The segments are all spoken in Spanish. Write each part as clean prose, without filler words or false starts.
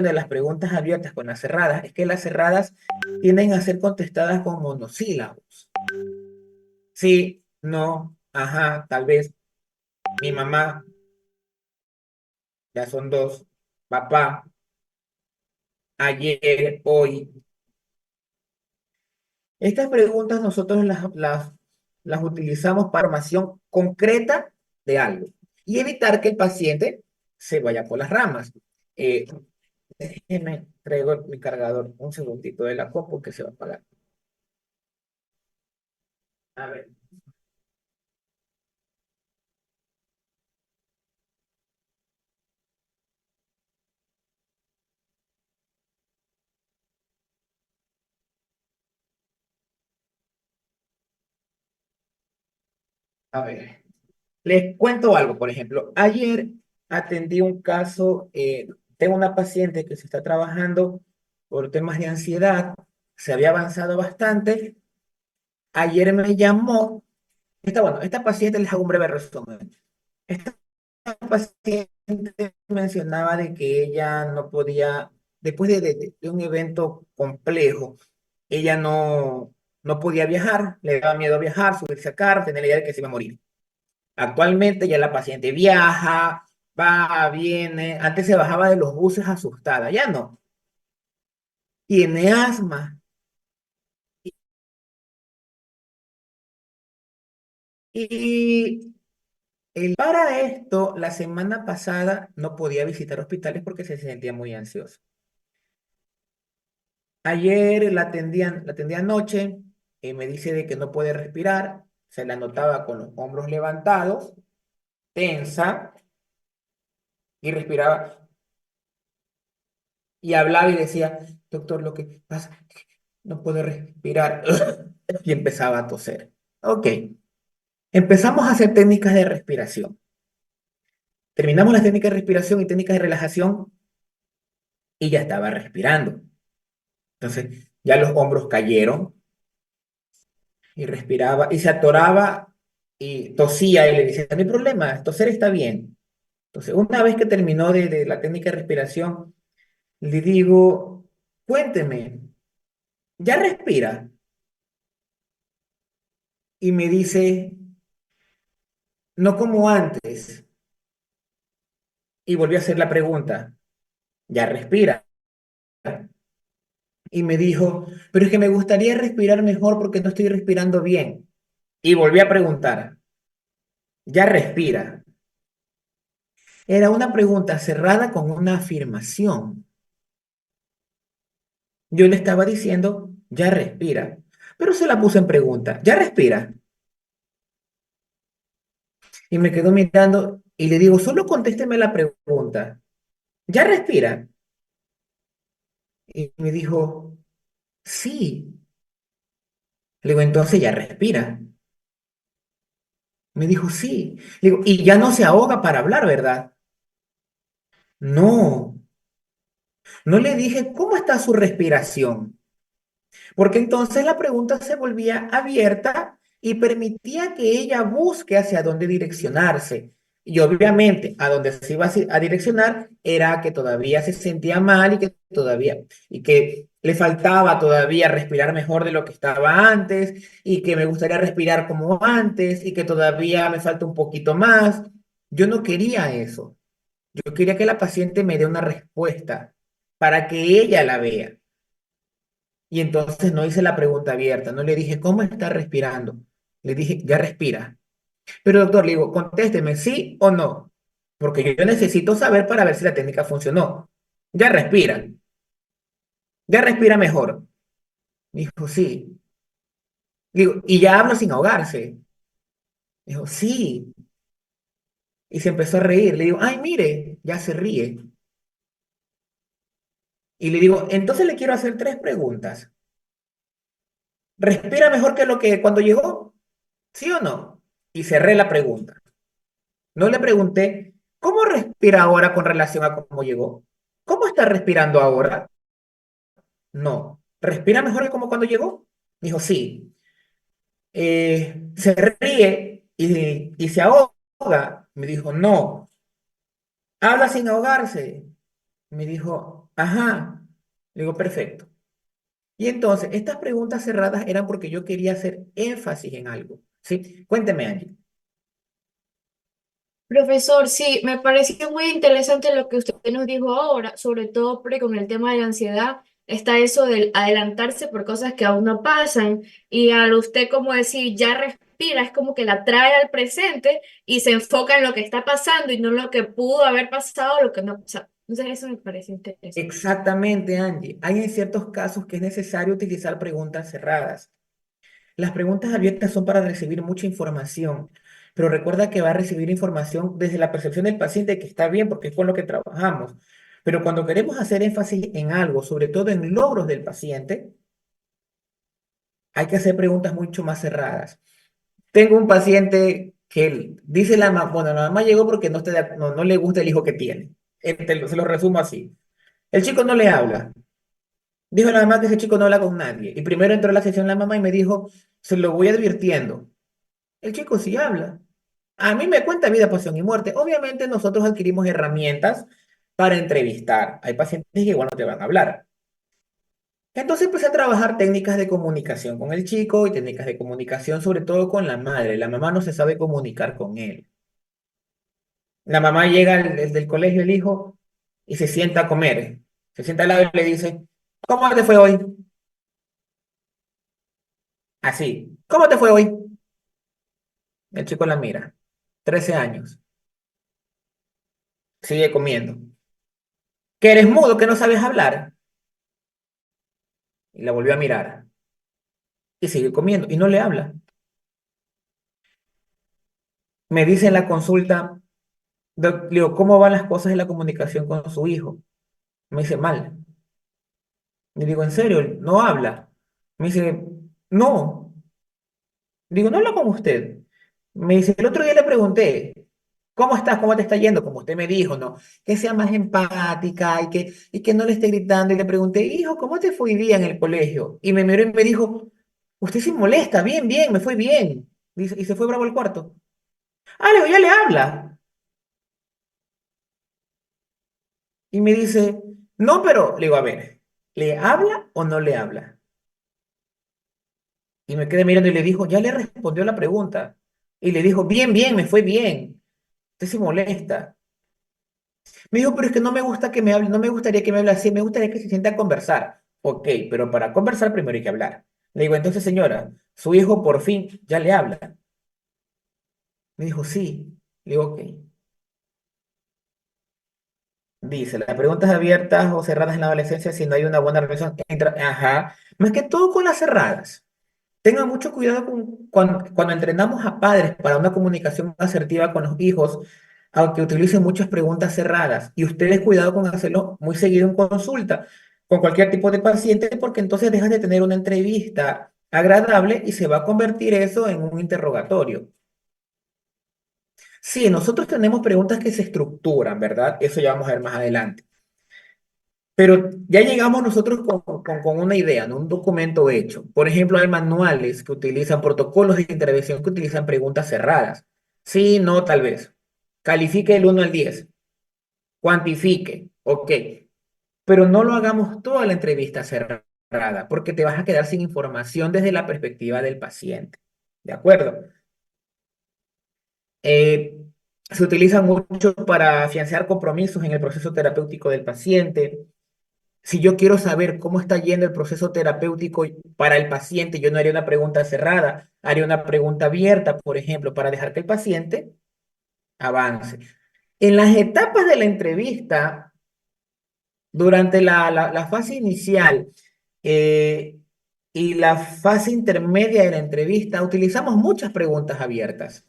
de las preguntas abiertas con las cerradas es que las cerradas tienden a ser contestadas con monosílabos. Sí, no, ajá, tal vez. Mi mamá, ya son dos. Papá, ayer, hoy. Estas preguntas nosotros las utilizamos para información concreta de algo y evitar que el paciente se vaya por las ramas. Eh, Déjeme, traigo mi cargador un segundito de la compu que se va a apagar. A ver, a ver. Les cuento algo, por ejemplo. Ayer atendí un caso, tengo una paciente que se está trabajando por temas de ansiedad, se había avanzado bastante. Ayer me llamó, bueno, esta paciente les hago un breve resumen. Esta paciente mencionaba de que ella no podía, después de un evento complejo, ella no podía viajar, le daba miedo viajar, subirse a carro, tenía la idea de que se iba a morir. Actualmente ya la paciente viaja, va, viene. Antes se bajaba de los buses asustada, ya no. Tiene asma. Y para esto, la semana pasada no podía visitar hospitales porque se sentía muy ansiosa. Ayer la atendí anoche y me dice de que no puede respirar. Se la notaba con los hombros levantados, tensa, y respiraba y hablaba y decía, doctor, lo que pasa es que no puedo respirar. Y empezaba a toser. Ok, empezamos a hacer técnicas de respiración. Terminamos las técnicas de respiración y técnicas de relajación y ya estaba respirando. Entonces, ya los hombros cayeron y respiraba y se atoraba y tosía y le decía, no hay problema, toser está bien. Entonces, una vez que terminó de la técnica de respiración, le digo, cuénteme, ¿ya respira? Y me dice, no como antes. Y volvió a hacer la pregunta, ¿ya respira? Y me dijo, pero es que me gustaría respirar mejor porque no estoy respirando bien. Y volví a preguntar, ¿ya respira? Era una pregunta cerrada con una afirmación. Yo le estaba diciendo, ya respira. Pero se la puse en pregunta, ¿ya respira? Y me quedó mirando y le digo, solo contésteme la pregunta, ¿ya respira? Y me dijo, sí. Le digo, entonces ya respira. Me dijo, sí. Le digo, y ya no se ahoga para hablar, ¿verdad? No, no le dije, ¿cómo está su respiración? Porque entonces la pregunta se volvía abierta y permitía que ella busque hacia dónde direccionarse. Y obviamente a donde se iba a direccionar era que todavía se sentía mal y que le faltaba todavía respirar mejor de lo que estaba antes y que me gustaría respirar como antes y que todavía me falta un poquito más. Yo no quería eso. Yo quería que la paciente me dé una respuesta para que ella la vea. Y entonces no hice la pregunta abierta, no le dije, ¿cómo está respirando? Le dije, ya respira. Pero doctor, le digo, contésteme, ¿sí o no? Porque yo necesito saber para ver si la técnica funcionó. Ya respira mejor. Dijo, sí. Digo, y ya habla sin ahogarse. Dijo, sí. Y se empezó a reír. Le digo, ay, mire, ya se ríe. Y le digo, entonces le quiero hacer tres preguntas. ¿Respira mejor que lo que cuando llegó? ¿Sí o no? Y cerré la pregunta. No le pregunté, ¿cómo respira ahora con relación a cómo llegó? ¿Cómo está respirando ahora? No. ¿Respira mejor que como cuando llegó? Dijo, sí. ¿Se ríe y se ahoga? Me dijo, no. ¿Habla sin ahogarse? Me dijo, Ajá. Le digo, perfecto. Y entonces, estas preguntas cerradas eran porque yo quería hacer énfasis en algo. ¿Sí? Cuénteme, Angie. Profesor, sí, me pareció muy interesante lo que usted nos dijo ahora, sobre todo porque con el tema de la ansiedad está eso del adelantarse por cosas que aún no pasan y al usted como decir ya respira, es como que la trae al presente y se enfoca en lo que está pasando y no en lo que pudo haber pasado o lo que no ha pasado. Entonces eso me parece interesante. Exactamente, Angie. Hay en ciertos casos que es necesario utilizar preguntas cerradas. Las preguntas abiertas son para recibir mucha información, pero recuerda que va a recibir información desde la percepción del paciente, que está bien porque es con lo que trabajamos. Pero cuando queremos hacer énfasis en algo, sobre todo en logros del paciente, hay que hacer preguntas mucho más cerradas. Tengo un paciente que dice la mamá, bueno, la mamá llegó porque no le gusta el hijo que tiene. Se lo resumo así. El chico no le habla. Dijo la mamá que ese chico no habla con nadie. Y primero entró a la sesión la mamá y me dijo, se lo voy advirtiendo. El chico sí habla. A mí me cuenta vida, pasión y muerte. Obviamente nosotros adquirimos herramientas para entrevistar. Hay pacientes que igual no te van a hablar. Entonces empecé a trabajar técnicas de comunicación con el chico y técnicas de comunicación sobre todo con la madre. La mamá no se sabe comunicar con él. La mamá llega desde el colegio, el hijo, y se sienta a comer. Se sienta al lado y le dice, ¿cómo te fue hoy? Así, ¿cómo te fue hoy? El chico la mira. 13 años. Sigue comiendo. ¿Que eres mudo, que no sabes hablar? Y la volvió a mirar. Y sigue comiendo. Y no le habla. Me dice en la consulta, le digo, ¿cómo van las cosas en la comunicación con su hijo? Me dice, mal. Le digo, ¿en serio? ¿No habla? Me dice, no. Digo, no habla con usted. Me dice, el otro día le pregunté, ¿cómo estás? ¿Cómo te está yendo? Como usted me dijo, ¿no? Que sea más empática y que no le esté gritando. Y le pregunté, hijo, ¿cómo te fue hoy día en el colegio? Y me miró y me dijo, usted sí molesta, bien, bien, me fue bien. Dice, y se fue bravo al cuarto. Ah, le digo, ya le habla. Y me dice, no, pero le digo, a ver, ¿le habla o no le habla? Y me quedé mirando y le dijo, ya le respondió la pregunta. Y le dijo, bien, bien, me fue bien. Usted se molesta. Me dijo, pero es que no me gusta que me hable, no me gustaría que me hable así, me gustaría que se sienta a conversar. Ok, pero para conversar primero hay que hablar. Le digo, entonces señora, su hijo por fin ya le habla. Me dijo, sí. Le digo, ok. Dice, las preguntas abiertas o cerradas en la adolescencia si no hay una buena relación entre... Ajá. Más que todo con las cerradas. Tengan mucho cuidado cuando entrenamos a padres para una comunicación asertiva con los hijos, aunque utilicen muchas preguntas cerradas. Y ustedes cuidado con hacerlo muy seguido en consulta con cualquier tipo de paciente, porque entonces dejas de tener una entrevista agradable y se va a convertir eso en un interrogatorio. Sí, nosotros tenemos preguntas que se estructuran, ¿verdad? Eso ya vamos a ver más adelante. Pero ya llegamos nosotros con una idea, ¿no? Un documento hecho. Por ejemplo, hay manuales que utilizan protocolos de intervención que utilizan preguntas cerradas. Sí, no, tal vez. Califique el 1 al 10. Cuantifique. Ok. Pero no lo hagamos toda la entrevista cerrada, porque te vas a quedar sin información desde la perspectiva del paciente. ¿De acuerdo? Eh, Se utiliza mucho para afianzar compromisos en el proceso terapéutico del paciente. Si yo quiero saber cómo está yendo el proceso terapéutico para el paciente, yo no haría una pregunta cerrada, haría una pregunta abierta, por ejemplo, para dejar que el paciente avance. En las etapas de la entrevista, durante la fase inicial eh, y la fase intermedia de la entrevista, utilizamos muchas preguntas abiertas.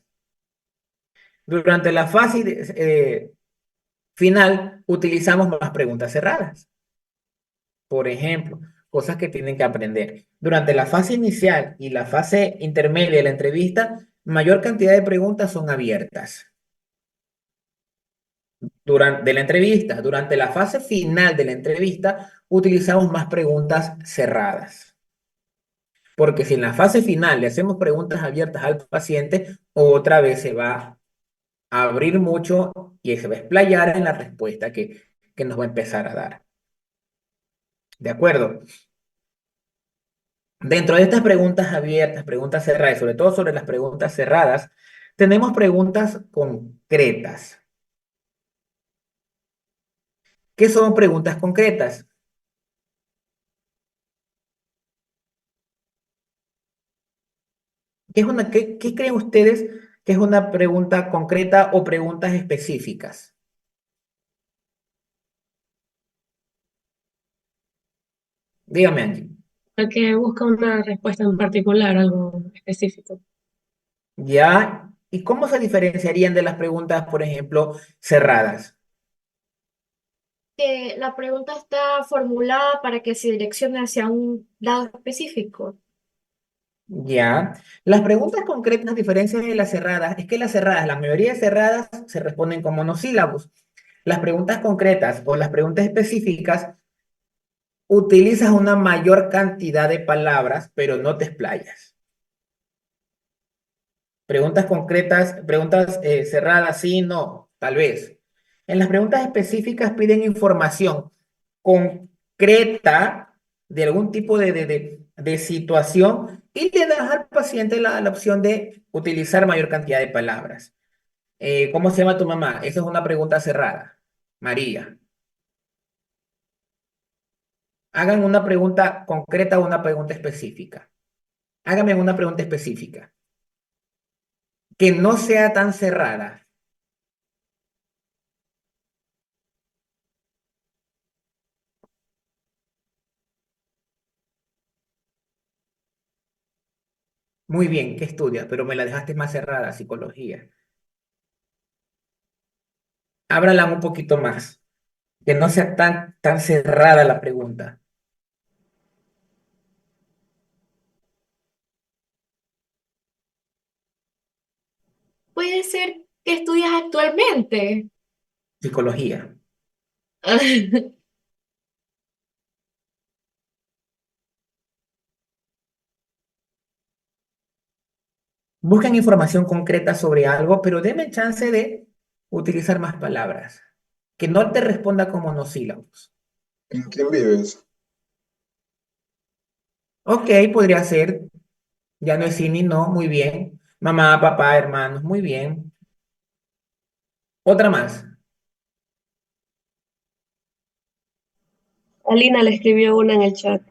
Durante la fase final, utilizamos más preguntas cerradas. Por ejemplo, cosas que tienen que aprender. Durante la fase inicial y la fase intermedia de la entrevista, mayor cantidad de preguntas son abiertas. Durante la entrevista, durante la fase final de la entrevista, utilizamos más preguntas cerradas. Porque si en la fase final le hacemos preguntas abiertas al paciente, otra vez se va a abrir mucho y se va a explayar en la respuesta que nos va a empezar a dar. ¿De acuerdo? Dentro de estas preguntas abiertas, preguntas cerradas, y sobre todo sobre las preguntas cerradas, tenemos preguntas concretas. ¿Qué son preguntas concretas? ¿Qué creen ustedes que es una pregunta concreta o preguntas específicas? Dígame, Angie. La que busca una respuesta en particular, algo específico. ¿Ya? ¿Y cómo se diferenciarían de las preguntas, por ejemplo, cerradas? Que la pregunta está formulada para que se direccione hacia un lado específico. Ya. Las preguntas concretas, a diferencia de las cerradas, es que las cerradas, la mayoría de cerradas se responden con monosílabos. Las preguntas concretas o las preguntas específicas utilizas una mayor cantidad de palabras, pero no te explayas. Preguntas concretas, preguntas cerradas, sí, no, tal vez. En las preguntas específicas piden información concreta de algún tipo de situación y le das al paciente la opción de utilizar mayor cantidad de palabras. ¿Cómo se llama tu mamá? Esa es una pregunta cerrada. María. Hagan una pregunta concreta o una pregunta específica. Hágame una pregunta específica. Que no sea tan cerrada. Muy bien, ¿qué estudia? Pero me la dejaste más cerrada, psicología. Ábrala un poquito más. Que no sea tan cerrada la pregunta. Puede ser que estudias actualmente. Psicología. Busquen información concreta sobre algo, pero denme chance de utilizar más palabras. Que no te responda con monosílabos. ¿Con quién vives? Ok, podría ser. Ya no es sí ni no. Muy bien. Mamá, papá, hermanos. Muy bien. Otra más. Alina le escribió una en el chat.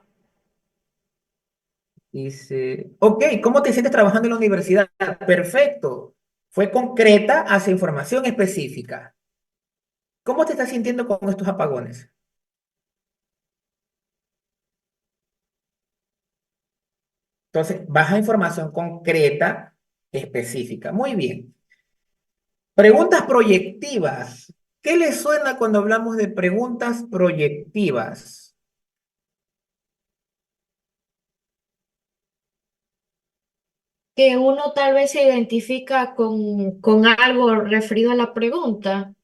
Dice, ok, ¿cómo te sientes trabajando en la universidad? Perfecto. Fue concreta hacia información específica. ¿Cómo te estás sintiendo con estos apagones? Entonces, baja información concreta, específica. Muy bien. Preguntas proyectivas. ¿Qué les suena cuando hablamos de preguntas proyectivas? Que uno tal vez se identifica con algo referido a la pregunta.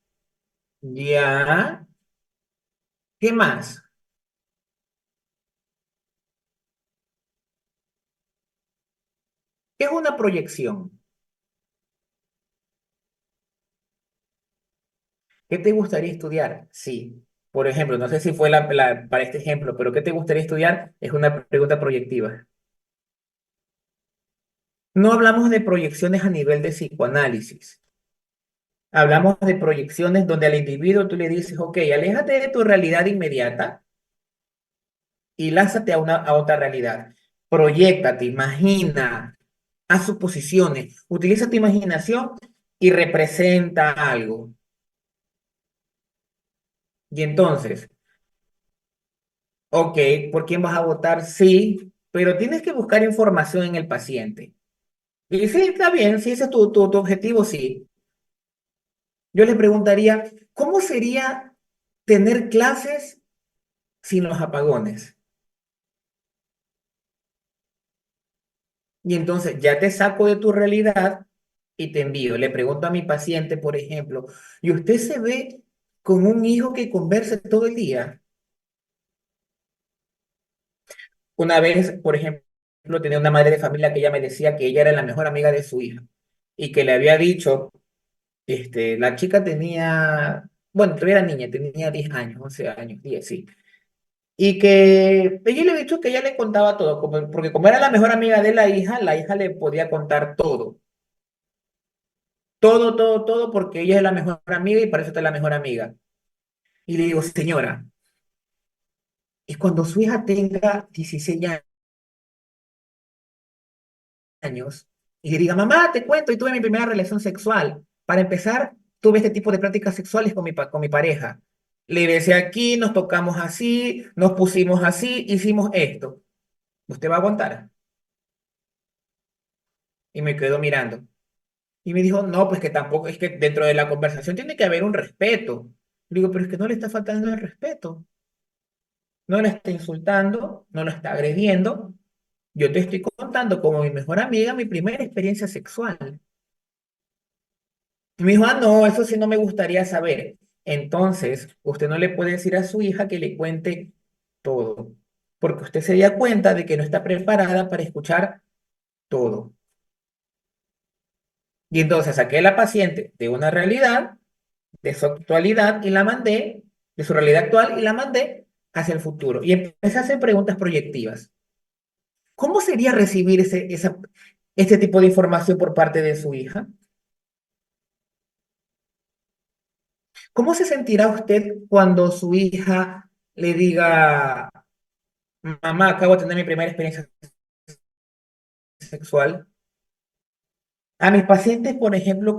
Ya. ¿Qué más? ¿Qué es una proyección? ¿Qué te gustaría estudiar? Sí. Por ejemplo, no sé si fue para este ejemplo, pero ¿qué te gustaría estudiar? Es una pregunta proyectiva. No hablamos de proyecciones a nivel de psicoanálisis. Hablamos de proyecciones donde al individuo tú le dices, ok, aléjate de tu realidad inmediata y lánzate a otra realidad. Proyéctate, imagina, haz suposiciones, utiliza tu imaginación y representa algo. Y entonces, ok, ¿por quién vas a votar? Sí, pero tienes que buscar información en el paciente. Y sí, está bien, si ese es tu objetivo, sí. Yo le preguntaría, ¿cómo sería tener clases sin los apagones? Y entonces ya te saco de tu realidad y te envío. Le pregunto a mi paciente, por ejemplo, ¿y usted se ve con un hijo que converse todo el día? Una vez, por ejemplo, tenía una madre de familia que ella me decía que ella era la mejor amiga de su hija y que le había dicho, la chica tenía, bueno, todavía era niña, tenía 10 años, 11 años, 10 sí. Y que ella le ha dicho que ella le contaba todo, porque como era la mejor amiga de la hija le podía contar todo. Todo, todo, todo, porque ella es la mejor amiga y para eso está la mejor amiga. Y le digo, señora, y cuando su hija tenga 16 años y le diga, mamá, te cuento, y tuve mi primera relación sexual. Para empezar, tuve este tipo de prácticas sexuales con mi pareja. Le besé aquí, nos tocamos así, nos pusimos así, hicimos esto. ¿Usted va a aguantar? Y me quedo mirando. Y me dijo, no, pues que tampoco, es que dentro de la conversación tiene que haber un respeto. Le digo, pero es que no le está faltando el respeto. No la está insultando, no la está agrediendo. Yo te estoy contando como mi mejor amiga mi primera experiencia sexual. Y me dijo, ah, no, eso sí no me gustaría saber. Entonces, usted no le puede decir a su hija que le cuente todo, porque usted se da cuenta de que no está preparada para escuchar todo. Y entonces saqué a la paciente de una realidad, de su actualidad, y la mandé, de su realidad actual, y la mandé hacia el futuro. Y empecé a hacer preguntas proyectivas. ¿Cómo sería recibir este tipo de información por parte de su hija? ¿Cómo se sentirá usted cuando su hija le diga, mamá, acabo de tener mi primera experiencia sexual? A mis pacientes, por ejemplo,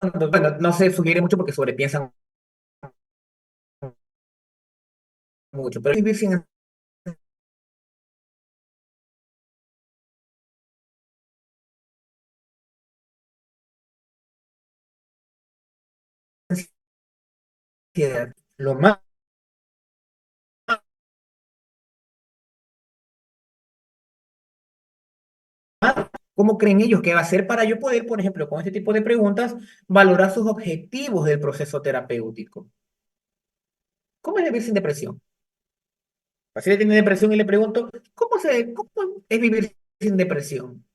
bueno, no se sugiere mucho porque sobrepiensan mucho, pero vivir sin ansiedad, lo más, ¿cómo creen ellos que va a ser para yo poder, por ejemplo, con este tipo de preguntas, valorar sus objetivos del proceso terapéutico? ¿Cómo es vivir sin depresión? El paciente tiene depresión y le pregunto, cómo es vivir sin depresión?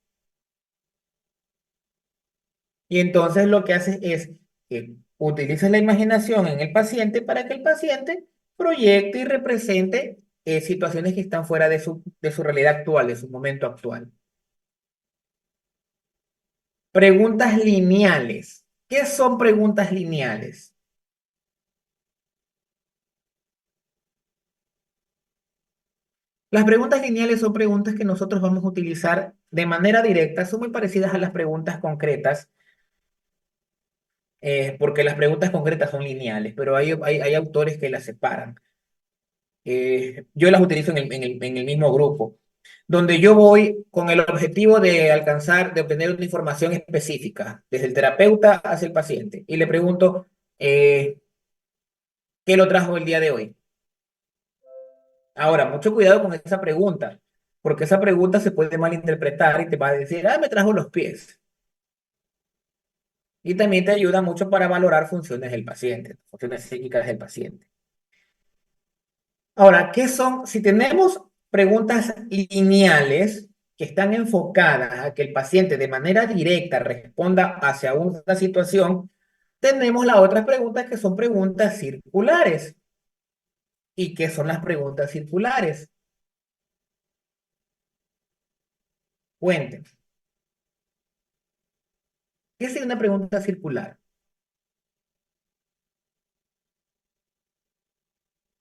Y entonces lo que hace es que utiliza la imaginación en el paciente para que el paciente proyecte y represente situaciones que están fuera de su realidad actual, de su momento actual. Preguntas lineales. ¿Qué son preguntas lineales? Las preguntas lineales son preguntas que nosotros vamos a utilizar de manera directa, son muy parecidas a las preguntas concretas, porque las preguntas concretas son lineales, pero hay autores que las separan. Yo las utilizo en el mismo grupo, donde yo voy con el objetivo de alcanzar, de obtener una información específica, desde el terapeuta hacia el paciente, y le pregunto, ¿qué lo trajo el día de hoy? Ahora, mucho cuidado con esa pregunta, porque esa pregunta se puede malinterpretar y te va a decir, ah, me trajo los pies. Y también te ayuda mucho para valorar funciones del paciente, funciones psíquicas del paciente. Ahora, ¿qué son? Si tenemos preguntas lineales que están enfocadas a que el paciente de manera directa responda hacia una situación, tenemos las otras preguntas que son preguntas circulares. ¿Y qué son las preguntas circulares? Cuenten. ¿Qué es una pregunta circular?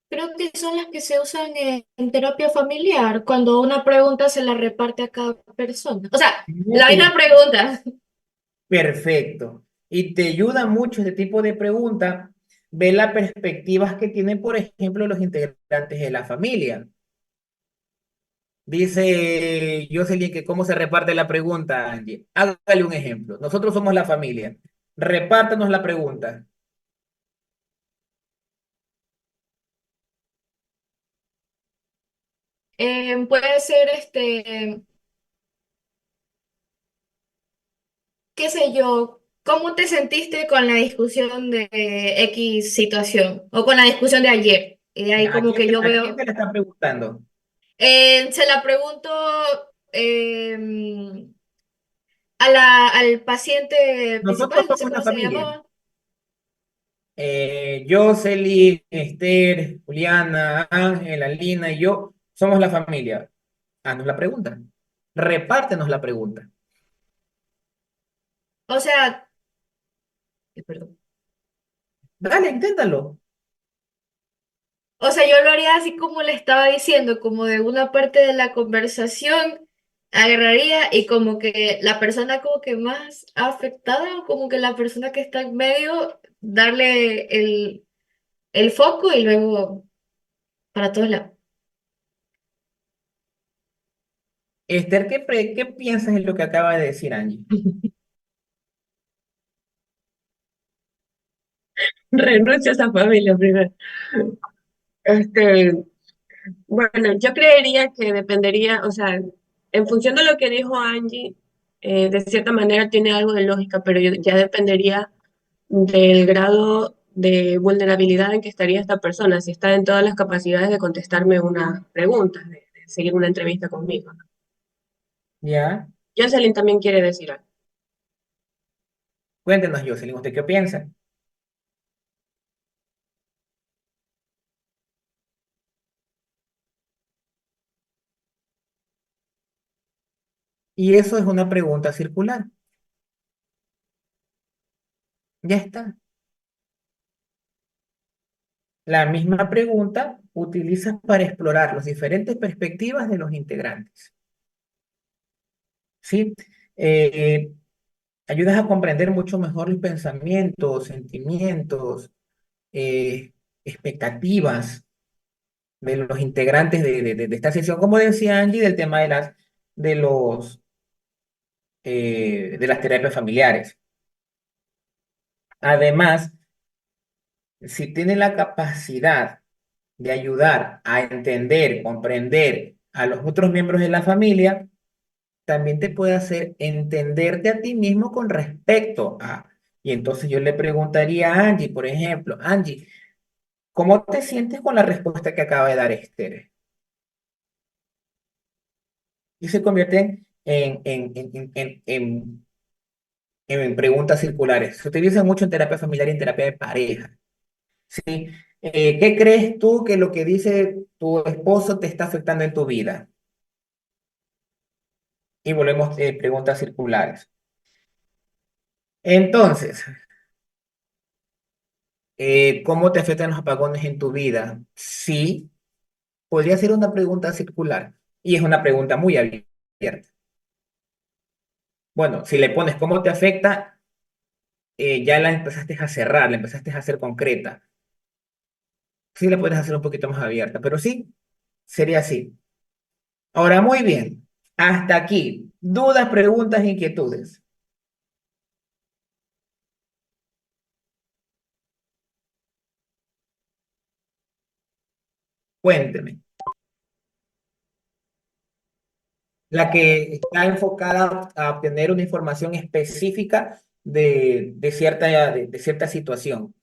Creo que son las que se usan en terapia familiar, cuando una pregunta se la reparte a cada persona. O sea, la misma pregunta. Perfecto. Y te ayuda mucho este tipo de pregunta, ver las perspectivas que tienen, por ejemplo, los integrantes de la familia. Dice Jocelyn que cómo se reparte la pregunta, Angie. Hágale un ejemplo. Nosotros somos la familia. Repártanos la pregunta. Puede ser qué sé yo, ¿cómo te sentiste con la discusión de X situación o con la discusión de ayer? Y de ahí como que yo A quién se veo, le está preguntando? se la pregunto al paciente Nosotros principal, no sé somos la cómo se familia. llamaba. Jocelyn, Esther, Juliana, Ángela, Lina y yo somos la familia. Haznos la pregunta. Repártenos la pregunta. O sea, perdón. Dale, inténtalo. O sea, yo lo haría así como le estaba diciendo, como de una parte de la conversación, agarraría y como que la persona como que más afectada, o como que la persona que está en medio, darle el foco y luego para todos lados. Esther, ¿qué piensas en lo que acaba de decir Angie? Renuncia a esa familia primero. Este, bueno, yo creería que dependería, o sea, en función de lo que dijo Angie, de cierta manera tiene algo de lógica, pero ya dependería del grado de vulnerabilidad en que estaría esta persona, si está en todas las capacidades de contestarme una pregunta, de seguir una entrevista conmigo. ¿Ya? Jocelyn también quiere decir algo. Cuéntenos, Jocelyn, ¿usted qué piensa? Y eso es una pregunta circular. Ya está. La misma pregunta utilizas para explorar las diferentes perspectivas de los integrantes. ¿Sí? Eh, ayudas a comprender mucho mejor los pensamientos, sentimientos, eh, expectativas de los integrantes de esta sesión, como decía Angie, del tema de de las terapias familiares. Además, si tiene la capacidad de ayudar a entender, comprender a los otros miembros de la familia, también te puede hacer entenderte a ti mismo con respecto a... Y entonces yo le preguntaría a Angie, por ejemplo, Angie, ¿cómo te sientes con la respuesta que acaba de dar Esther? Y se convierten en preguntas circulares. Se utiliza mucho en terapia familiar y en terapia de pareja. ¿Sí? ¿Qué crees tú que lo que dice tu esposo te está afectando en tu vida? Y volvemos preguntas circulares. Entonces, ¿cómo te afectan los apagones en tu vida? Sí, podría ser una pregunta circular y es una pregunta muy abierta. Bueno, si le pones cómo te afecta, ya la empezaste a cerrar, la empezaste a hacer concreta. Sí, la puedes hacer un poquito más abierta, pero sí, sería así. Ahora, muy bien. Hasta aquí. Dudas, preguntas, inquietudes. Cuénteme. La que está enfocada a obtener una información específica de cierta situación,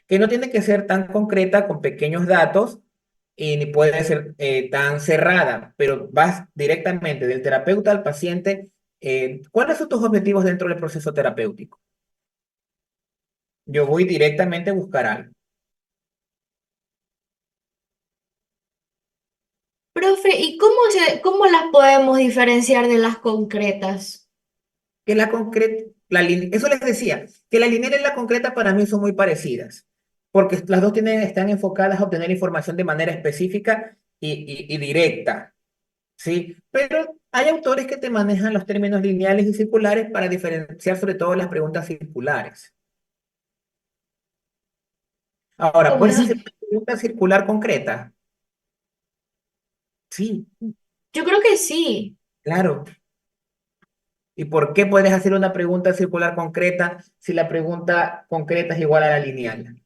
que no tiene que ser tan concreta con pequeños datos y ni puede ser tan cerrada, pero vas directamente del terapeuta al paciente. ¿Cuáles son tus objetivos dentro del proceso terapéutico? Yo voy directamente a buscar algo. Profe, ¿y cómo las podemos diferenciar de las concretas? Que la concreta, eso les decía, que la lineal y la concreta para mí son muy parecidas, porque las dos están enfocadas a obtener información de manera específica y directa, ¿sí? Pero hay autores que te manejan los términos lineales y circulares para diferenciar sobre todo las preguntas circulares. Ahora, ¿Cómo ¿puedes así? hacer una pregunta circular concreta? Sí, Yo creo que sí, claro. ¿Y por qué puedes hacer una pregunta circular concreta si la pregunta concreta es igual a la lineal?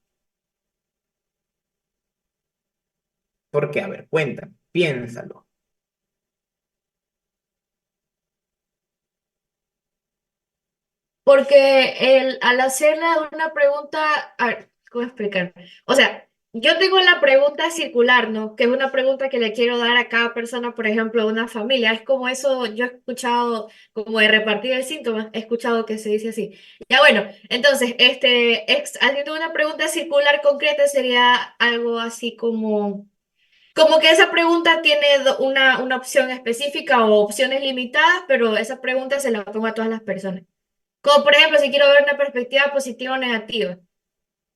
¿Por qué? A ver, cuéntame, piénsalo. porque al hacerle una pregunta, a ver, ¿cómo explicar? O sea, Yo tengo la pregunta circular, ¿no? Que es una pregunta que le quiero dar a cada persona, por ejemplo, a una familia. Es como eso, yo he escuchado como de repartir el síntoma, he escuchado que se dice así. Ya bueno, entonces, haciendo una pregunta circular concreta sería algo así como que esa pregunta tiene una opción específica o opciones limitadas, pero esa pregunta se la pongo a todas las personas. Como por ejemplo, si quiero ver una perspectiva positiva o negativa.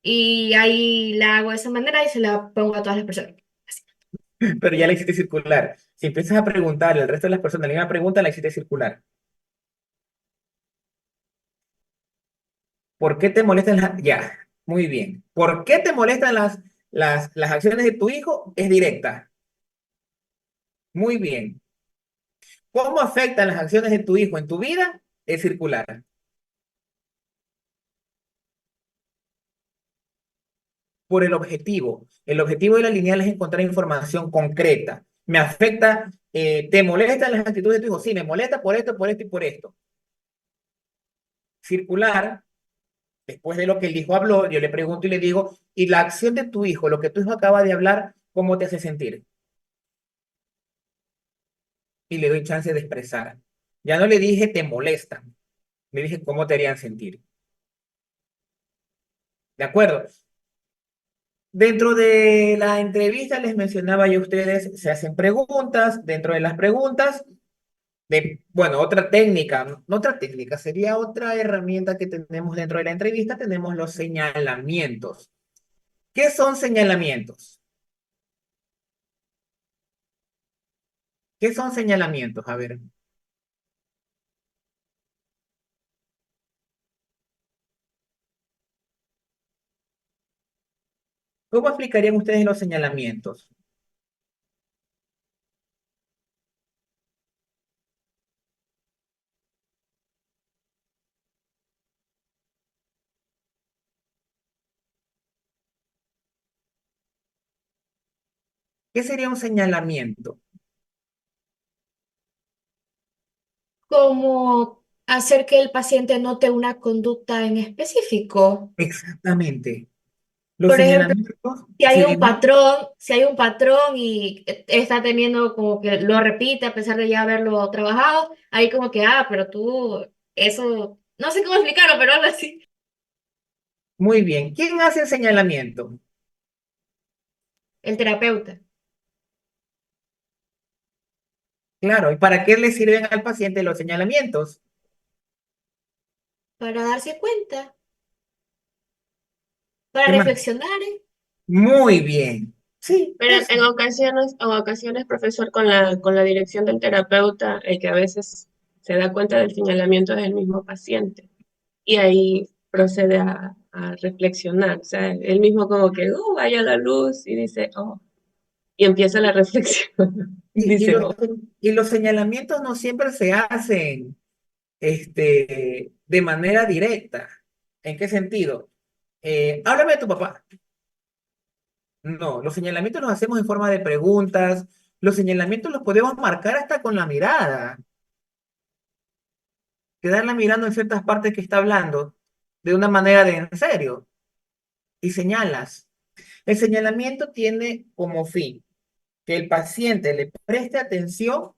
Y ahí la hago de esa manera y se la pongo a todas las personas. Así. Pero ya la hiciste circular. Si empiezas a preguntarle al resto de las personas la misma pregunta, la hiciste circular. ¿Por qué te molestan las... Ya, muy bien. ¿Por qué te molestan las acciones de tu hijo? Es directa. Muy bien. ¿Cómo afectan las acciones de tu hijo en tu vida? Es circular. Por el objetivo. El objetivo de la lineal es encontrar información concreta. Me afecta, ¿te molestan las actitudes de tu hijo? Sí, me molesta por esto y por esto. Circular, después de lo que el hijo habló, yo le pregunto y le digo, ¿y la acción de tu hijo, lo que tu hijo acaba de hablar, cómo te hace sentir? Y le doy chance de expresar. Ya no le dije, te molestan. Le dije, ¿cómo te harían sentir? ¿De acuerdo? Dentro de la entrevista les mencionaba yo a ustedes, se hacen preguntas. Dentro de las preguntas, bueno, otra técnica, no otra técnica, sería otra herramienta que tenemos dentro de la entrevista, tenemos los señalamientos. ¿Qué son señalamientos? ¿Qué son señalamientos? A ver, ¿cómo explicarían ustedes los señalamientos? ¿Qué sería un señalamiento? Como hacer que el paciente note una conducta en específico. Exactamente. Los Por ejemplo, señalamientos, si hay sí, un dime. patrón, si hay un patrón y está teniendo como que lo repite a pesar de ya haberlo trabajado, ahí como que, pero tú, eso, no sé cómo explicarlo, pero algo así. Muy bien. ¿Quién hace el señalamiento? El terapeuta, Claro, ¿y para qué le sirven al paciente los señalamientos? para darse cuenta, para ¿Qué más? reflexionar. Muy bien. Sí, Pero eso. en ocasiones, profesor, con la dirección del terapeuta, el que a veces se da cuenta del señalamiento es el mismo paciente. Y ahí procede a reflexionar. O sea, él mismo como que, vaya la luz y dice, oh, y empieza la reflexión. Y Dice, los, oh, y los señalamientos no siempre se hacen de manera directa. ¿En qué sentido? Háblame de tu papá. No, los señalamientos los hacemos en forma de preguntas. Los señalamientos los podemos marcar hasta con la mirada. Quedarla mirando en ciertas partes que está hablando de una manera de en serio y señalas. El señalamiento tiene como fin que el paciente le preste atención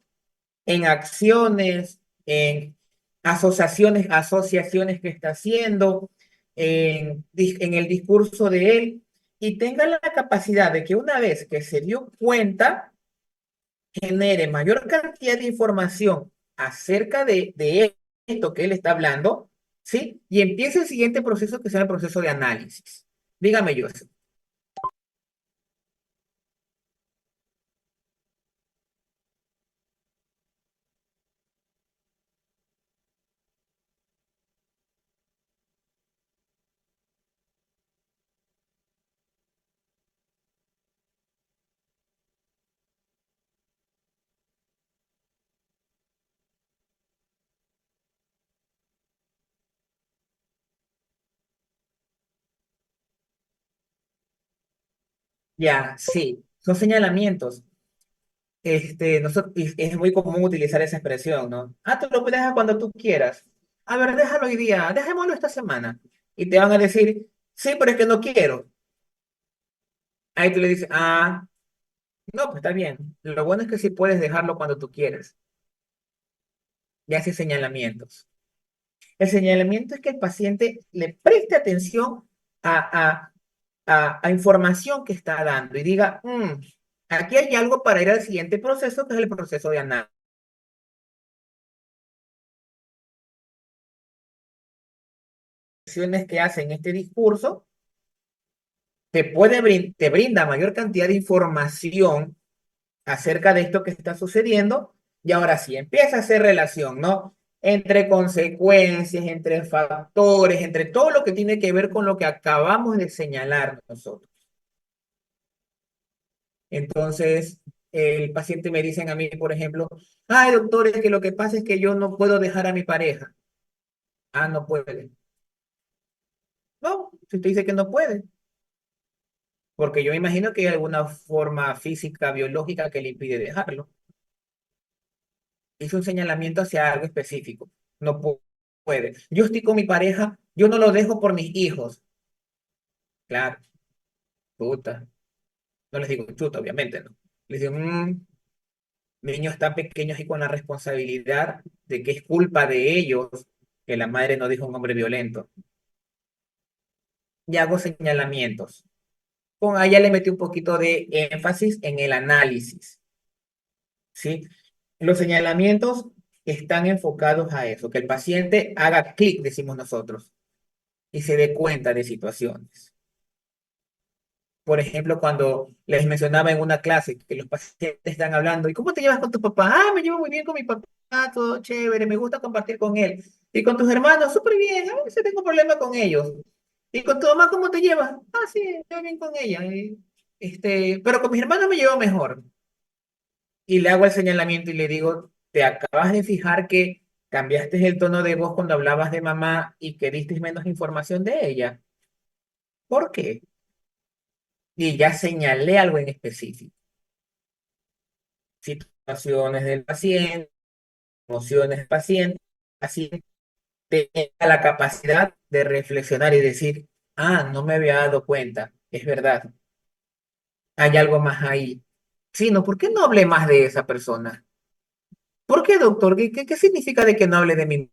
en acciones, en asociaciones que está haciendo, en el discurso de él, y tenga la capacidad de que una vez que se dio cuenta, genere mayor cantidad de información acerca de esto que él está hablando, ¿sí? Y empiece el siguiente proceso que sea el proceso de análisis. Dígame yo eso. Ya, sí, son señalamientos. Y es muy común utilizar esa expresión, ¿no? Tú lo puedes dejar cuando tú quieras. A ver, déjalo hoy día, dejémoslo esta semana. Y te van a decir, sí, pero es que no quiero. Ahí tú le dices, no, pues está bien. Lo bueno es que sí puedes dejarlo cuando tú quieres. Y hace señalamientos. El señalamiento es que el paciente le preste atención a, a, a información que está dando y diga, aquí hay algo para ir al siguiente proceso, que es el proceso de análisis que hace en este discurso, te brinda mayor cantidad de información acerca de esto que está sucediendo y ahora sí, empieza a hacer relación, ¿no? Entre consecuencias, entre factores, entre todo lo que tiene que ver con lo que acabamos de señalar nosotros. Entonces, el paciente me dicen a mí, por ejemplo, ay, doctor, es que lo que pasa es que yo no puedo dejar a mi pareja. No puede. No, si usted dice que no puede, porque yo me imagino que hay alguna forma física, biológica que le impide dejarlo. Es un señalamiento hacia algo específico. No puede. Yo estoy con mi pareja, yo no lo dejo por mis hijos. Claro, puta. No les digo chuta, obviamente, ¿no? Les digo, niños tan pequeños y con la responsabilidad de que es culpa de ellos que la madre no dijo un hombre violento. Y hago señalamientos. Con ella le metí un poquito de énfasis en el análisis, ¿sí? Los señalamientos están enfocados a eso, que el paciente haga clic, decimos nosotros, y se dé cuenta de situaciones. Por ejemplo, cuando les mencionaba en una clase que los pacientes están hablando, ¿y cómo te llevas con tu papá? Me llevo muy bien con mi papá, todo chévere, me gusta compartir con él. ¿Y con tus hermanos? Súper bien, a veces tengo problemas con ellos. ¿Y con tu mamá cómo te llevas? Sí, estoy bien con ella. Pero con mis hermanos me llevo mejor. Y le hago el señalamiento y le digo, ¿te acabas de fijar que cambiaste el tono de voz cuando hablabas de mamá y que diste menos información de ella? ¿Por qué? Y ya señalé algo en específico. Situaciones del paciente, emociones del paciente, así tenga la capacidad de reflexionar y decir, no me había dado cuenta, es verdad, hay algo más ahí. Sí, no, ¿por qué no hablé más de esa persona? ¿Por qué, doctor? ¿Qué significa de que no hable de mí?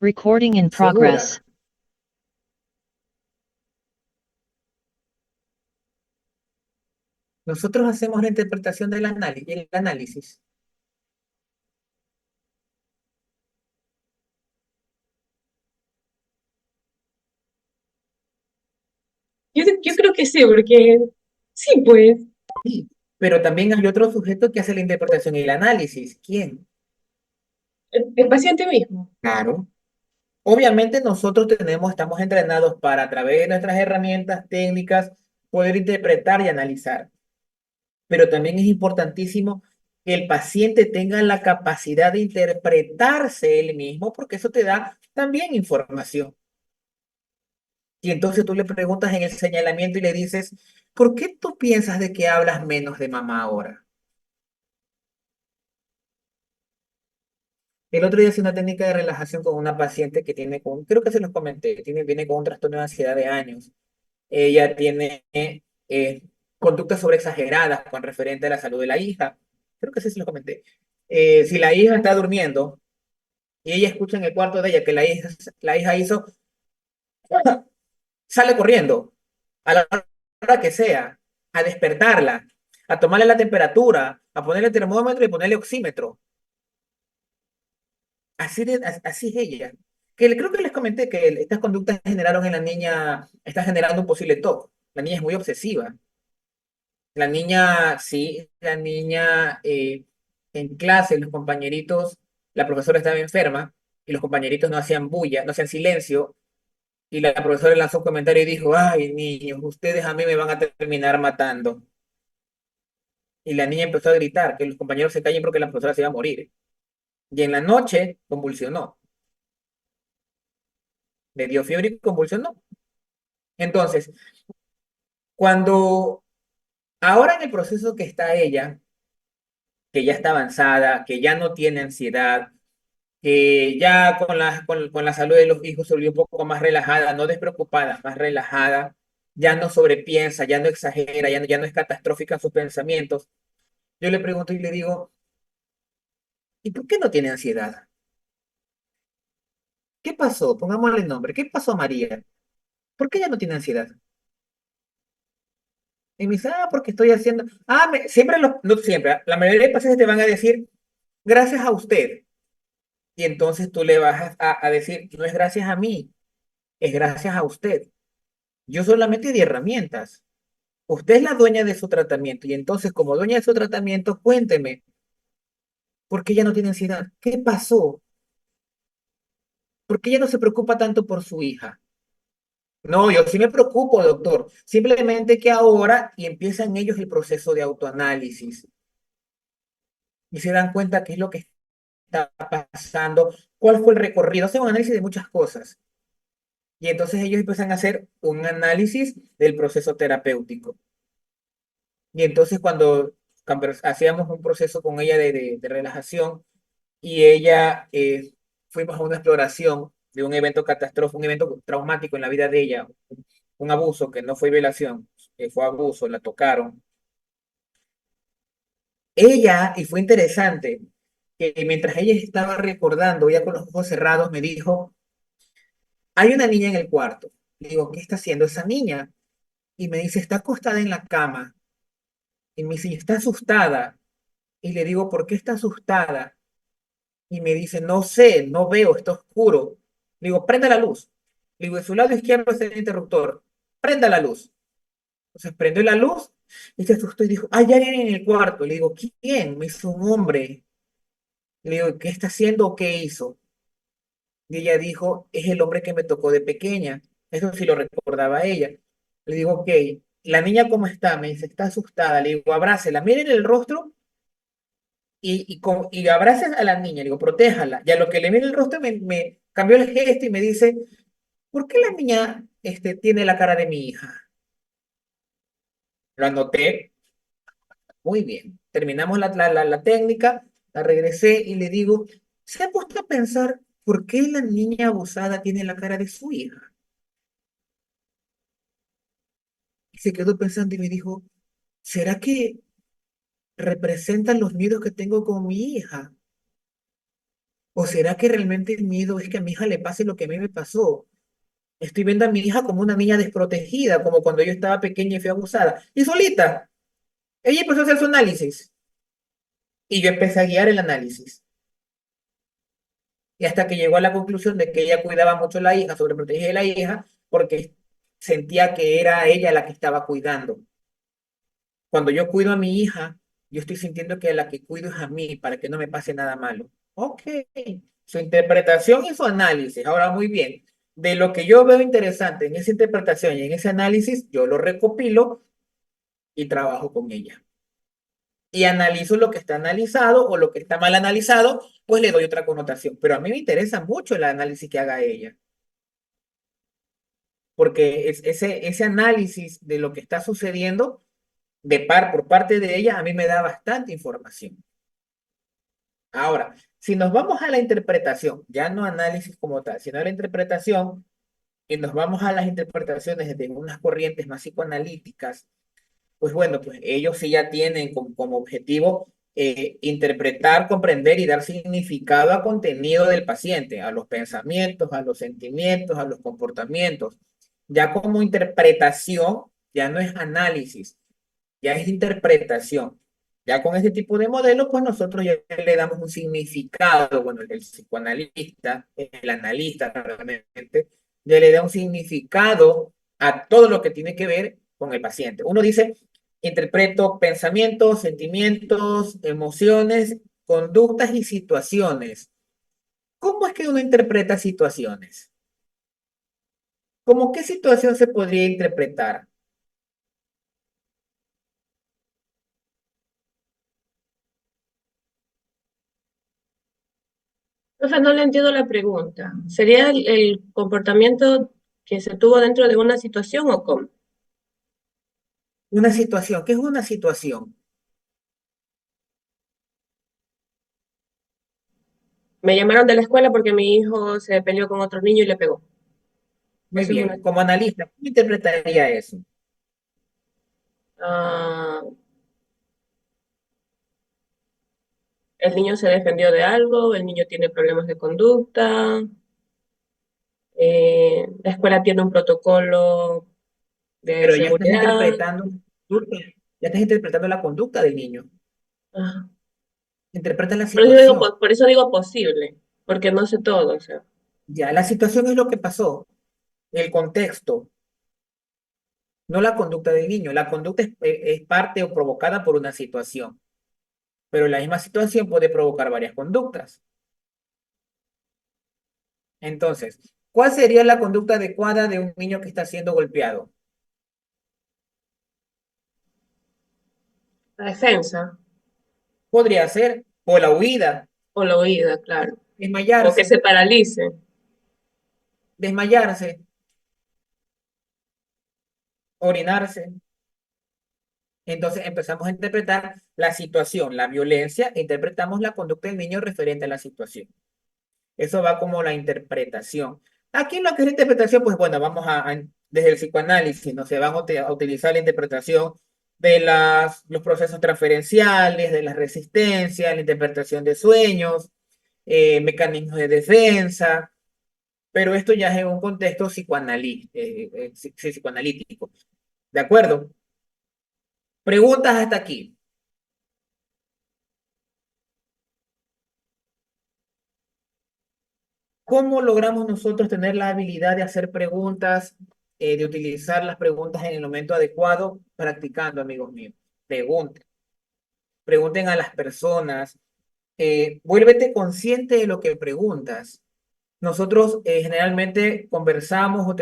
Recording in Segura. progress. Nosotros hacemos la interpretación del análisis, el análisis. Yo creo que sí, porque sí, pues, Sí, pero también hay otro sujeto que hace la interpretación y el análisis. ¿Quién? el paciente mismo. Claro. Obviamente nosotros estamos entrenados para a través de nuestras herramientas técnicas poder interpretar y analizar, pero también es importantísimo que el paciente tenga la capacidad de interpretarse él mismo porque eso te da también información. Y entonces tú le preguntas en el señalamiento y le dices, ¿por qué tú piensas de que hablas menos de mamá ahora? El otro día hice una técnica de relajación con una paciente que creo que se los comenté, viene con un trastorno de ansiedad de años. Ella tiene conductas sobreexageradas con referente a la salud de la hija. creo que sí se lo comenté. Si la hija está durmiendo y ella escucha en el cuarto de ella que la hija hizo, sale corriendo a la hora que sea, a despertarla, a tomarle la temperatura, a ponerle termómetro y ponerle oxímetro. Así es ella. Creo que les comenté que estas conductas generaron en la niña, está generando un posible TOC. La niña es muy obsesiva. La niña, sí, la niña en clase, los compañeritos, la profesora estaba enferma y los compañeritos no hacían bulla, no hacían silencio. Y la profesora lanzó un comentario y dijo, ay, niños, ustedes a mí me van a terminar matando. Y la niña empezó a gritar que los compañeros se callen porque la profesora se iba a morir. Y en la noche convulsionó, le dio fiebre y convulsionó. Entonces, cuando ahora en el proceso que está ella, que ya está avanzada, que ya no tiene ansiedad, que ya con la salud de los hijos se volvió un poco más relajada, no despreocupada, más relajada, ya no sobrepiensa, ya no exagera, ya no es catastrófica en sus pensamientos. Yo le pregunto y le digo, ¿y por qué no tiene ansiedad? ¿Qué pasó? Pongámosle nombre. ¿Qué pasó a María? ¿Por qué ella no tiene ansiedad? Y me dice, porque estoy haciendo. Siempre, no siempre, la mayoría de pacientes te van a decir, gracias a usted. Y entonces tú le vas a decir, no es gracias a mí, es gracias a usted. Yo solamente di herramientas. Usted es la dueña de su tratamiento. Y entonces, como dueña de su tratamiento, cuénteme, ¿por qué ella no tiene ansiedad? ¿Qué pasó? ¿Por qué ella no se preocupa tanto por su hija? No, yo sí me preocupo, doctor. Simplemente que ahora y empiezan ellos el proceso de autoanálisis y se dan cuenta qué es lo que está pasando, cuál fue el recorrido, hacen un análisis de muchas cosas. Y entonces ellos empiezan a hacer un análisis del proceso terapéutico. Y entonces cuando hacíamos un proceso con ella de relajación y ella fuimos a una exploración de un evento catastrófico, un evento traumático en la vida de ella, un abuso que no fue violación, fue abuso, la tocaron. Ella, y fue interesante, que mientras ella estaba recordando, ya con los ojos cerrados, me dijo, hay una niña en el cuarto. Le digo, ¿qué está haciendo esa niña? Y me dice, está acostada en la cama. Y me dice, está asustada. Y le digo, ¿por qué está asustada? Y me dice, no sé, no veo, está oscuro. Le digo, prenda la luz. Le digo, de su lado izquierdo está el interruptor. Prenda la luz. Entonces prendió la luz y se asustó y dijo, hay alguien en el cuarto. Le digo, ¿quién? Me hizo un hombre. Le digo, ¿qué está haciendo o qué hizo? Y ella dijo, es el hombre que me tocó de pequeña. Eso sí lo recordaba ella. Le digo, ok, ¿la niña cómo está? Me dice, está asustada. Le digo, abrácela, miren el rostro y abraces a la niña. Le digo, protéjala. Y a lo que le mire el rostro me cambió el gesto y me dice, ¿por qué la niña tiene la cara de mi hija? Lo anoté, muy bien. Terminamos la técnica, la regresé y le digo, ¿se ha puesto a pensar por qué la niña abusada tiene la cara de su hija? Y se quedó pensando y me dijo, ¿será que representan los miedos que tengo con mi hija? ¿O será que realmente el miedo es que a mi hija le pase lo que a mí me pasó? Estoy viendo a mi hija como una niña desprotegida, como cuando yo estaba pequeña y fui abusada. Y solita, ella empezó a hacer su análisis y yo empecé a guiar el análisis. Y hasta que llegó a la conclusión de que ella cuidaba mucho a la hija, sobreprotegía a la hija, porque sentía que era ella la que estaba cuidando. Cuando yo cuido a mi hija, yo estoy sintiendo que la que cuido es a mí para que no me pase nada malo. Ok, su interpretación y su análisis. Ahora, muy bien, de lo que yo veo interesante en esa interpretación y en ese análisis, yo lo recopilo y trabajo con ella. Y analizo lo que está analizado o lo que está mal analizado, pues le doy otra connotación. Pero a mí me interesa mucho el análisis que haga ella, porque ese análisis de lo que está sucediendo por parte de ella, a mí me da bastante información. Ahora, si nos vamos a la interpretación, ya no análisis como tal, sino a la interpretación, y nos vamos a las interpretaciones de unas corrientes más psicoanalíticas, pues bueno, pues ellos sí ya tienen como objetivo interpretar, comprender y dar significado a contenido del paciente, a los pensamientos, a los sentimientos, a los comportamientos. Ya como interpretación, ya no es análisis, ya es interpretación. Ya con este tipo de modelos, pues nosotros ya le damos un significado, bueno, el psicoanalista, el analista realmente, ya le da un significado a todo lo que tiene que ver con el paciente. Uno dice, interpreto pensamientos, sentimientos, emociones, conductas y situaciones. ¿Cómo es que uno interpreta situaciones? ¿Cómo qué situación se podría interpretar? O sea, no le entiendo la pregunta. ¿Sería el comportamiento que se tuvo dentro de una situación o cómo? Una situación, ¿qué es una situación? Me llamaron de la escuela porque mi hijo se peleó con otro niño y le pegó. Muy Eso es una... bien, como analista, ¿cómo interpretaría eso? Ah, el niño se defendió de algo, el niño tiene problemas de conducta, la escuela tiene un protocolo de Pero ya estás seguridad. interpretando, ya estás interpretando la conducta del niño. Ah, Interpreta la por eso digo, situación. por eso digo posible, porque no sé todo, o sea. Ya, la situación es lo que pasó, el contexto, no la conducta del niño. La conducta es parte o provocada por una situación, pero la misma situación puede provocar varias conductas. Entonces, ¿cuál sería la conducta adecuada de un niño que está siendo golpeado? La defensa Podría ser o la huida, o la oída, claro. O que desmayarse, se paralice. desmayarse, orinarse. Entonces empezamos a interpretar la situación, la violencia, e interpretamos la conducta del niño referente a la situación. Eso va como la interpretación. Aquí en lo que es la interpretación, pues bueno, desde el psicoanálisis, ¿no? Se van a utilizar la interpretación de los procesos transferenciales, de la resistencia, la interpretación de sueños, mecanismos de defensa, pero esto ya es en un contexto psicoanalítico. ¿De acuerdo? Preguntas hasta aquí. ¿Cómo logramos nosotros tener la habilidad de hacer preguntas, de utilizar las preguntas en el momento adecuado? Practicando, amigos míos. Pregunten. Pregunten a las personas. Vuélvete consciente de lo que preguntas. Nosotros generalmente conversamos o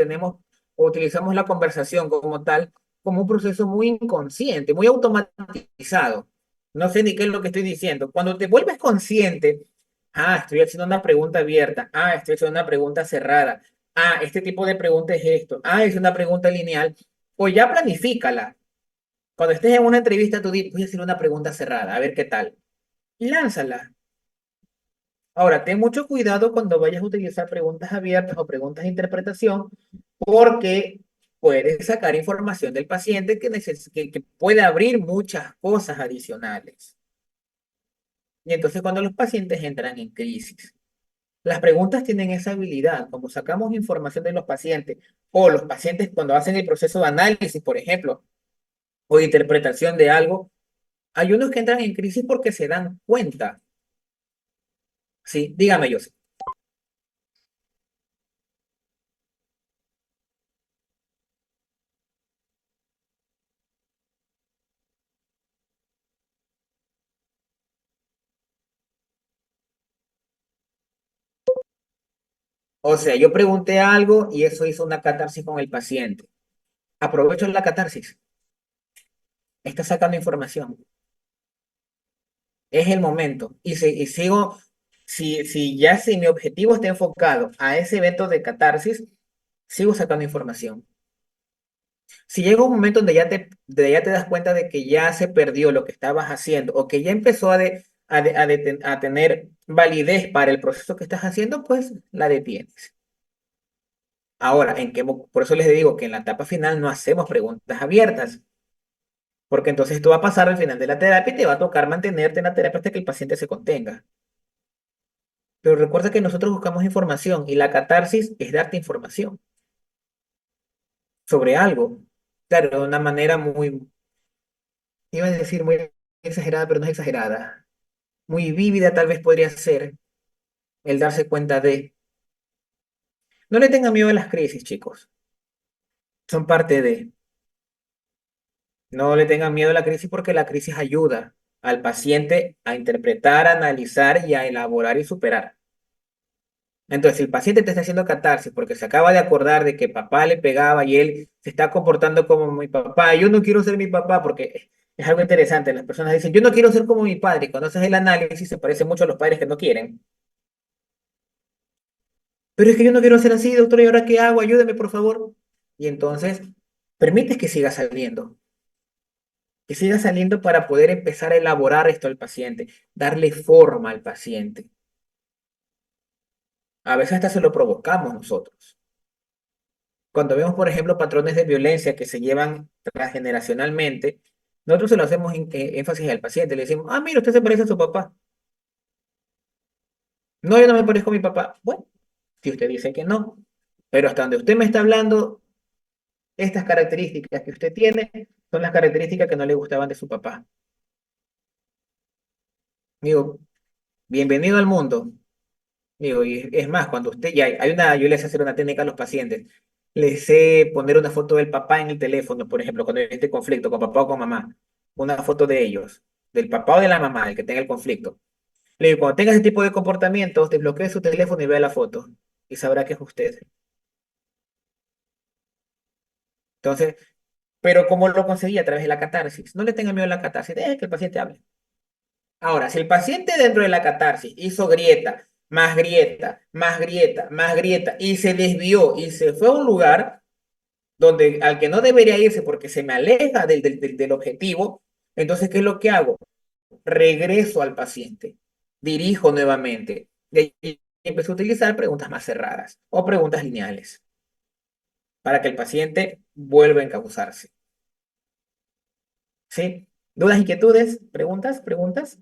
utilizamos la conversación como tal, como un proceso muy inconsciente, muy automatizado. No sé ni qué es lo que estoy diciendo. Cuando te vuelves consciente, estoy haciendo una pregunta abierta, estoy haciendo una pregunta cerrada, este tipo de pregunta es esto, es una pregunta lineal, pues ya planifícala. Cuando estés en una entrevista, tú dices, voy a hacer una pregunta cerrada, a ver qué tal. Y lánzala. Ahora, ten mucho cuidado cuando vayas a utilizar preguntas abiertas o preguntas de interpretación, porque puedes sacar información del paciente que puede abrir muchas cosas adicionales. Y entonces cuando los pacientes entran en crisis, las preguntas tienen esa habilidad, como sacamos información de los pacientes, o los pacientes cuando hacen el proceso de análisis, por ejemplo, o de interpretación de algo, hay unos que entran en crisis porque se dan cuenta. Sí, dígame yo. O sea, yo pregunté algo y eso hizo una catarsis con el paciente. Aprovecho la catarsis. Está sacando información. Es el momento. Y sigo, si mi objetivo está enfocado a ese evento de catarsis, sigo sacando información. Si llega un momento donde ya te das cuenta de que ya se perdió lo que estabas haciendo o que ya empezó a tener validez para el proceso que estás haciendo, pues la detienes. Ahora, por eso les digo que en la etapa final no hacemos preguntas abiertas, porque entonces esto va a pasar al final de la terapia y te va a tocar mantenerte en la terapia hasta que el paciente se contenga. Pero recuerda que nosotros buscamos información y la catarsis es darte información sobre algo. Claro, de una manera muy, iba a decir muy exagerada, pero no es exagerada. Muy vívida tal vez podría ser el darse cuenta de. No le tengan miedo a las crisis, chicos. Son parte de. No le tengan miedo a la crisis porque la crisis ayuda al paciente a interpretar, analizar y a elaborar y superar. Entonces, si el paciente te está haciendo catarsis porque se acaba de acordar de que papá le pegaba y él se está comportando como mi papá, yo no quiero ser mi papá porque es algo interesante. Las personas dicen, yo no quiero ser como mi padre. Y cuando haces el análisis se parece mucho a los padres que no quieren. Pero es que yo no quiero ser así, doctor, ¿y ahora qué hago? Ayúdeme, por favor. Y entonces, permites que siga saliendo para poder empezar a elaborar esto al paciente, darle forma al paciente. A veces hasta se lo provocamos nosotros. Cuando vemos, por ejemplo, patrones de violencia que se llevan transgeneracionalmente, nosotros se lo hacemos énfasis al paciente. Le decimos, ah, mira, usted se parece a su papá. No, yo no me parezco a mi papá. Bueno, si usted dice que no, pero hasta donde usted me está hablando, estas características que usted tiene son las características que no le gustaban de su papá. Digo, bienvenido al mundo. Digo, y es más, cuando usted ya hay una, yo les sé hacer una técnica a los pacientes. Les sé poner una foto del papá en el teléfono, por ejemplo, cuando hay este conflicto con papá o con mamá. Una foto de ellos, del papá o de la mamá, el que tenga el conflicto. Le digo, cuando tenga ese tipo de comportamientos, desbloquee su teléfono y vea la foto. Y sabrá que es usted. Entonces, pero ¿cómo lo conseguí? A través de la catarsis. No le tenga miedo a la catarsis, deje que el paciente hable. Ahora, si el paciente dentro de la catarsis hizo grieta, más grieta, más grieta, más grieta, y se desvió y se fue a un lugar donde al que no debería irse porque se me aleja del objetivo, entonces, ¿qué es lo que hago? Regreso al paciente, dirijo nuevamente. De ahí empiezo a utilizar preguntas más cerradas o preguntas lineales para que el paciente vuelva a encauzarse. ¿Sí? ¿Dudas, inquietudes? ¿Preguntas? ¿Preguntas?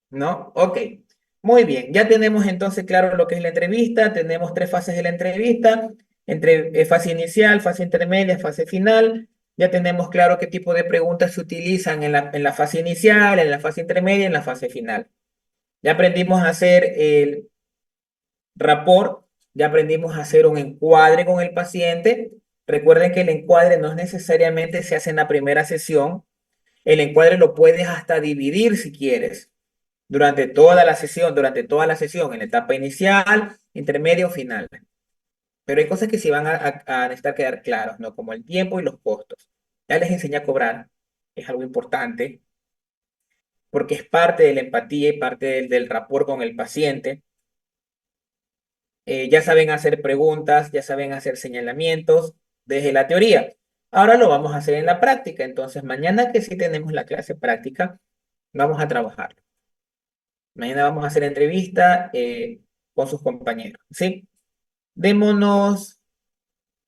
¿No? Ok. Muy bien. Ya tenemos entonces claro lo que es la entrevista. Tenemos tres fases de la entrevista. Fase inicial, fase intermedia, fase final. Ya tenemos claro qué tipo de preguntas se utilizan en la fase inicial, en la fase intermedia y en la fase final. Ya aprendimos a hacer el rapport, ya aprendimos a hacer un encuadre con el paciente. Recuerden que el encuadre no necesariamente se hace en la primera sesión. El encuadre lo puedes hasta dividir si quieres durante toda la sesión, en la etapa inicial, intermedio, final. Pero hay cosas que sí van a necesitar quedar claros, ¿no? Como el tiempo y los costos. Ya les enseñé a cobrar, es algo importante, porque es parte de la empatía y parte del rapport con el paciente. Ya saben hacer preguntas, ya saben hacer señalamientos desde la teoría. Ahora lo vamos a hacer en la práctica. Entonces, mañana que sí tenemos la clase práctica, vamos a trabajar. Mañana vamos a hacer entrevista con sus compañeros, ¿sí? Démonos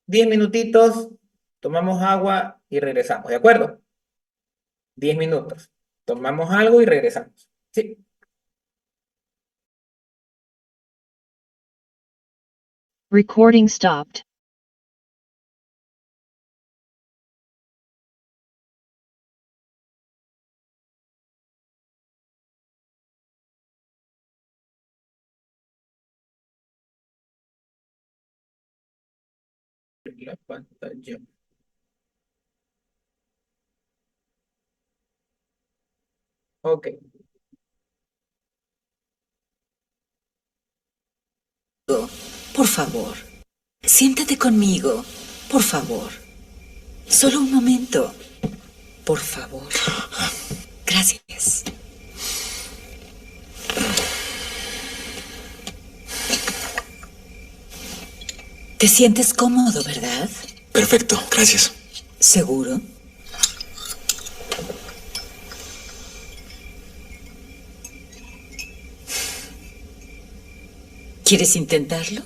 10 minutitos, tomamos agua y regresamos, ¿de acuerdo? 10 minutos. Tomamos algo y regresamos, ¿sí? Recording stopped. La pantalla. Ok. Por favor, siéntate conmigo. Por favor. Solo un momento. Por favor. Gracias. Te sientes cómodo, ¿verdad? Perfecto, gracias. ¿Seguro? ¿Quieres intentarlo?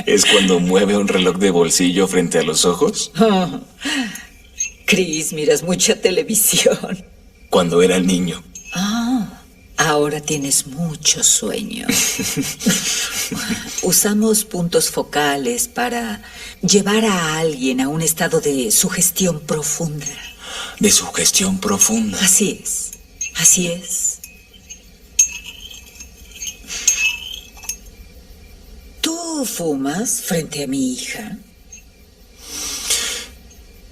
¿Es cuando mueve un reloj de bolsillo frente a los ojos? Oh, Chris, miras mucha televisión. Cuando era niño. Ah, ahora tienes mucho sueño. Usamos puntos focales para llevar a alguien a un estado de sugestión profunda. De sugestión profunda. Así es, así es. ¿Tú fumas frente a mi hija?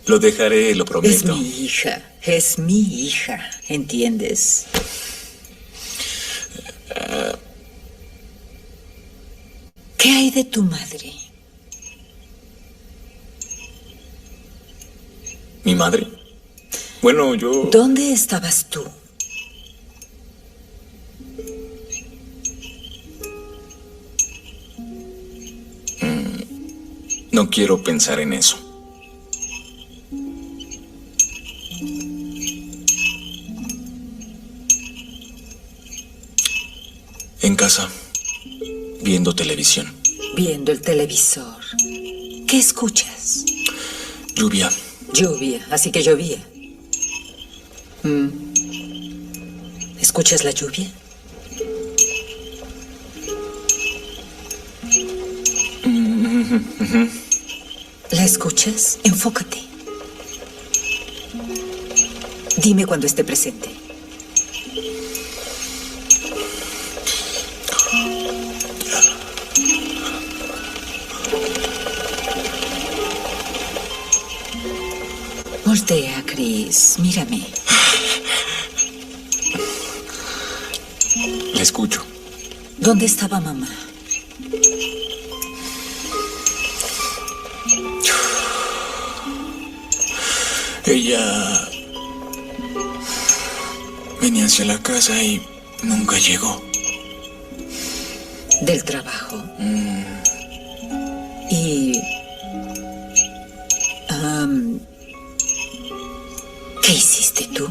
Lo dejaré, lo Es prometo. es mi hija, ¿entiendes? ¿Qué hay de tu madre? ¿Mi madre? Bueno, yo... ¿Dónde estabas tú? No quiero pensar en eso. En casa, viendo televisión. Viendo el televisor. ¿Qué escuchas? Lluvia. Lluvia, así que llovía. ¿Escuchas la lluvia? ¿La escuchas? Enfócate. Dime cuando esté presente. Voltea, Chris. Mírame. La escucho. ¿Dónde estaba mamá? Ella venía hacia la casa y nunca llegó. Del trabajo. Y... ¿qué hiciste tú?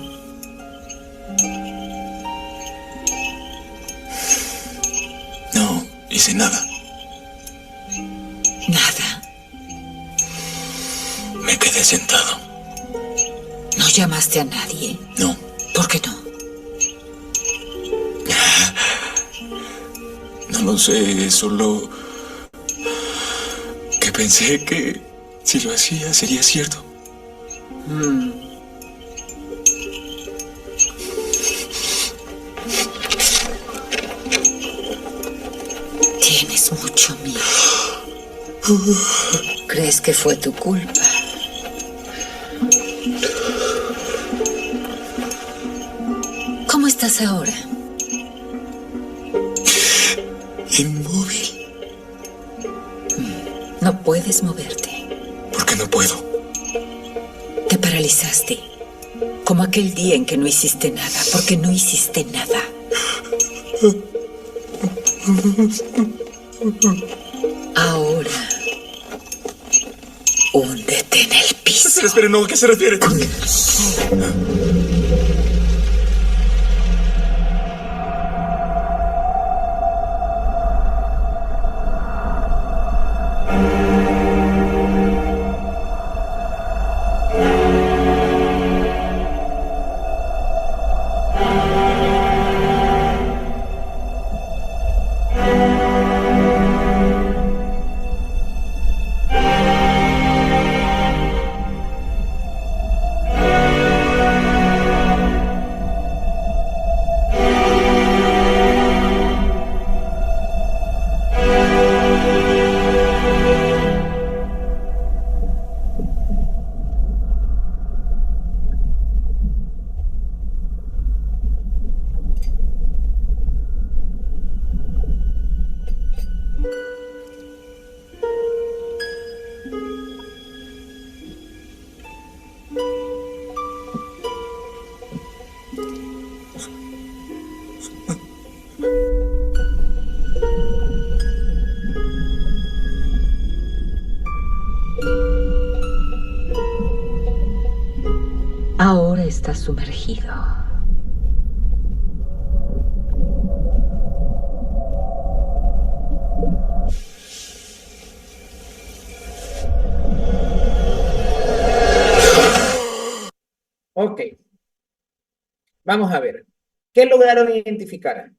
No hice nada. Nada. Me quedé sentado. ¿No llamaste a nadie? No. ¿Por qué no? No lo sé, solo que pensé que si lo hacía sería cierto. Tienes mucho miedo. ¿Crees que fue tu culpa? ¿Cómo estás ahora? Inmóvil. No puedes moverte. ¿Por qué no puedo? Te paralizaste. Como aquel día en que no hiciste nada, porque no hiciste nada. Ahora, húndete en el piso. Espera, no, ¿a qué se refiere? Ahora estás sumergido. Ok, vamos a ver. ¿Qué lograron identificar?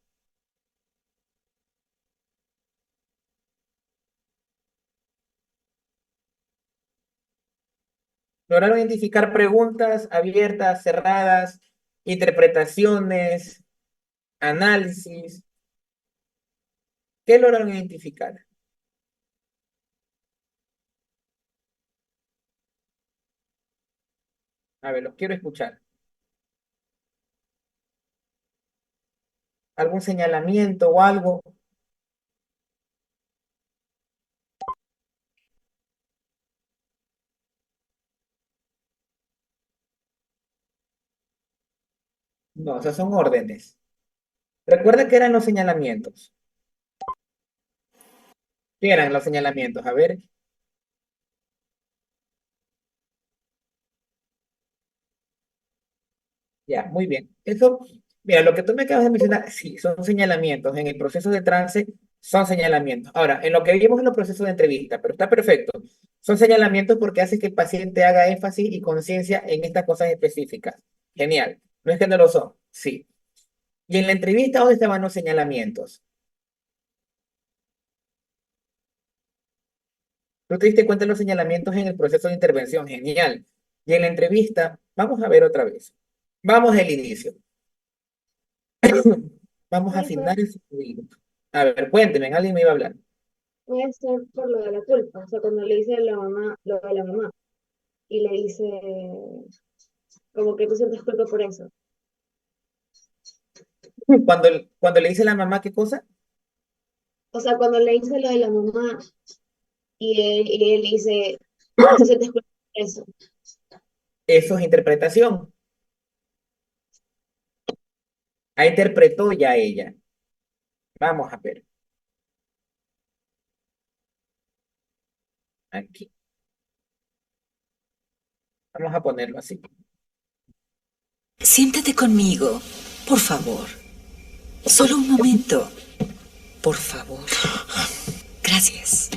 Lograron identificar preguntas abiertas, cerradas, interpretaciones, análisis. ¿Qué lograron identificar? A ver, los quiero escuchar. ¿Algún señalamiento o algo? No, esos son órdenes. Recuerda que eran los señalamientos. ¿Qué eran los señalamientos? A ver. Ya, muy bien. Eso, mira, lo que tú me acabas de mencionar, sí, son señalamientos. En el proceso de trance son señalamientos. Ahora, en lo que vimos en los procesos de entrevista, pero está perfecto. Son señalamientos porque hace que el paciente haga énfasis y conciencia en estas cosas específicas. Genial. No es que no lo son, sí. Y en la entrevista, ¿dónde estaban los señalamientos? Tú te diste cuenta de los señalamientos en el proceso de intervención. Genial. Y en la entrevista, vamos a ver otra vez. Vamos al inicio. Vamos a asignar el sentido. A ver, cuénteme, alguien me iba a hablar. Puede ser por lo de la culpa, o sea, cuando le dice a la mamá, lo de la mamá, y le dice como que tú sientes culpa por eso. Cuando le dice a la mamá qué cosa, O sea, cuando le dice lo de la mamá y él le dice, tú sientes culpa por eso. eso es interpretación. Ahí interpretó ya ella. Vamos a ver. Aquí. Vamos a ponerlo así. Siéntate conmigo, por favor. Solo un momento. Por favor. Gracias.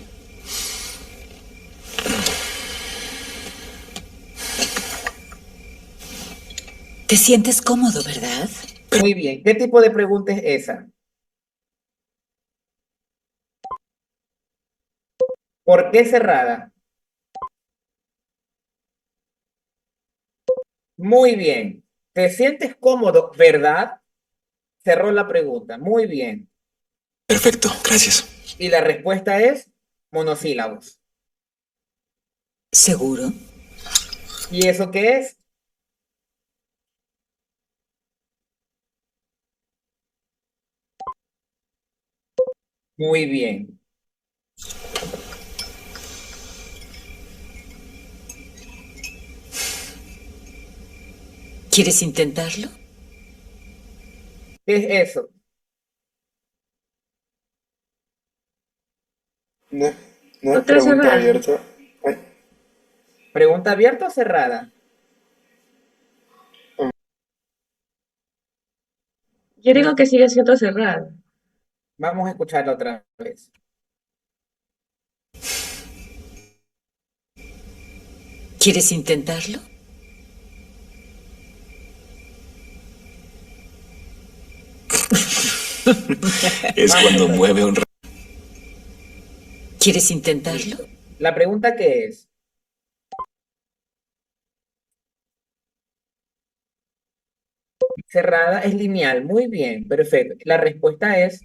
¿Te sientes cómodo, verdad? Muy bien. ¿Qué tipo de pregunta es esa? ¿Por qué cerrada? Muy bien. ¿Te sientes cómodo, verdad? Cerró la pregunta. Muy bien. Perfecto, gracias. Y la respuesta es monosílabos. ¿Seguro? ¿Y eso qué es? Muy bien. ¿Quieres intentarlo? ¿Qué es eso? No, no es Otra pregunta cerrada. abierta. Ay, ¿Pregunta abierta o cerrada? Yo digo que sigue siendo cerrada. Vamos a escucharla otra vez. ¿Quieres intentarlo? Es Vamos cuando otra vez. mueve un reloj. ¿Quieres intentarlo? Listo. La pregunta ¿qué es? Cerrada es lineal. Muy bien, perfecto. La respuesta es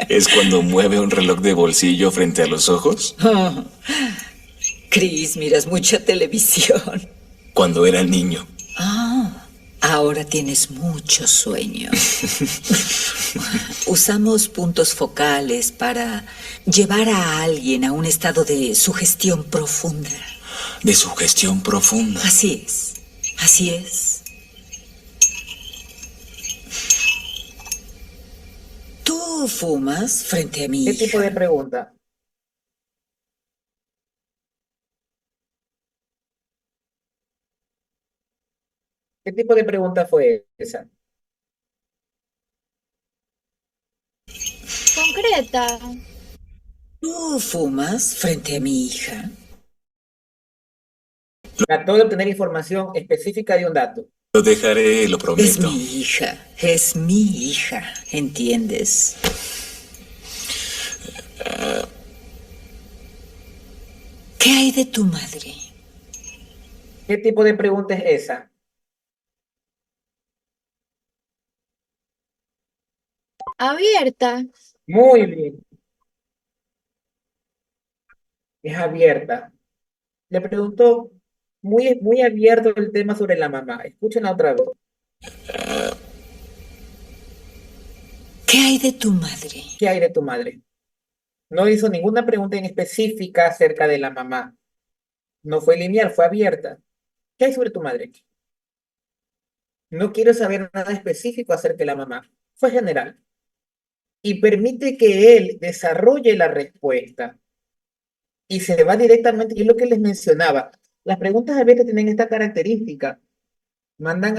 Es cuando mueve un reloj de bolsillo frente a los ojos. Oh, Chris, miras mucha televisión. Cuando era niño. Ah, ahora tienes mucho sueño. Usamos puntos focales para llevar a alguien a un estado de sugestión profunda. De sugestión profunda. Así es, así es. ¿Tú fumas frente a mi ¿qué tipo de hija? pregunta? ¿Qué tipo de pregunta fue esa? Concreta. ¿Tú fumas frente a mi hija? Trató de obtener información específica de un dato. Lo dejaré, lo Es prometo. es mi hija, ¿entiendes? ¿Qué hay de tu madre? ¿Qué tipo de pregunta es esa? Abierta. Muy bien, es abierta. Le preguntó muy abierto el tema sobre la mamá. Escúchenla otra vez. ¿Qué hay de tu madre? ¿Qué hay de tu madre? No hizo ninguna pregunta en específica acerca de la mamá. No fue lineal, fue abierta. ¿Qué hay sobre tu madre? No quiero saber nada específico acerca de la mamá. Fue general. Y permite que él desarrolle la respuesta y se va directamente, y es lo que les mencionaba. Las preguntas abiertas tienen esta característica. Mandan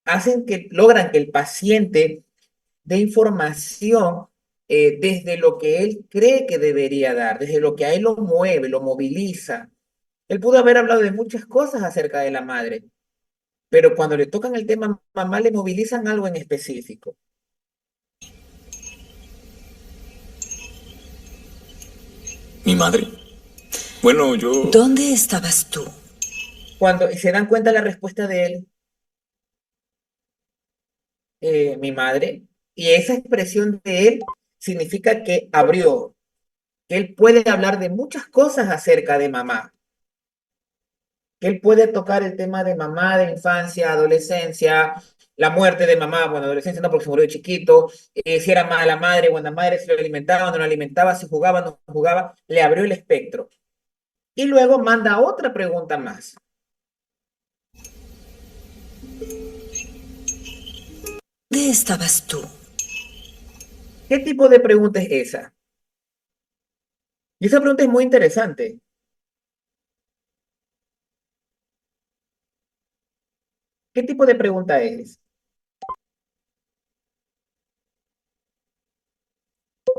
hacen que, logran que el paciente dé información desde lo que él cree que debería dar, desde lo que a él lo mueve, lo moviliza. Él pudo haber hablado de muchas cosas acerca de la madre, pero cuando le tocan el tema mamá le movilizan algo en específico. ¿Mi madre? Bueno, yo... ¿Dónde estabas tú? Y se dan cuenta la respuesta de él, mi madre, y esa expresión de él significa que abrió, que él puede hablar de muchas cosas acerca de mamá, que él puede tocar el tema de mamá, de infancia, adolescencia, la muerte de mamá, bueno, adolescencia no porque se murió de chiquito, si era mala madre, buena madre, si lo alimentaba, no lo alimentaba, si jugaba, no jugaba, le abrió el espectro. Y luego manda otra pregunta más. ¿Dónde estabas tú? ¿Qué tipo de pregunta es esa? Y esa pregunta es muy interesante. ¿Qué tipo de pregunta es?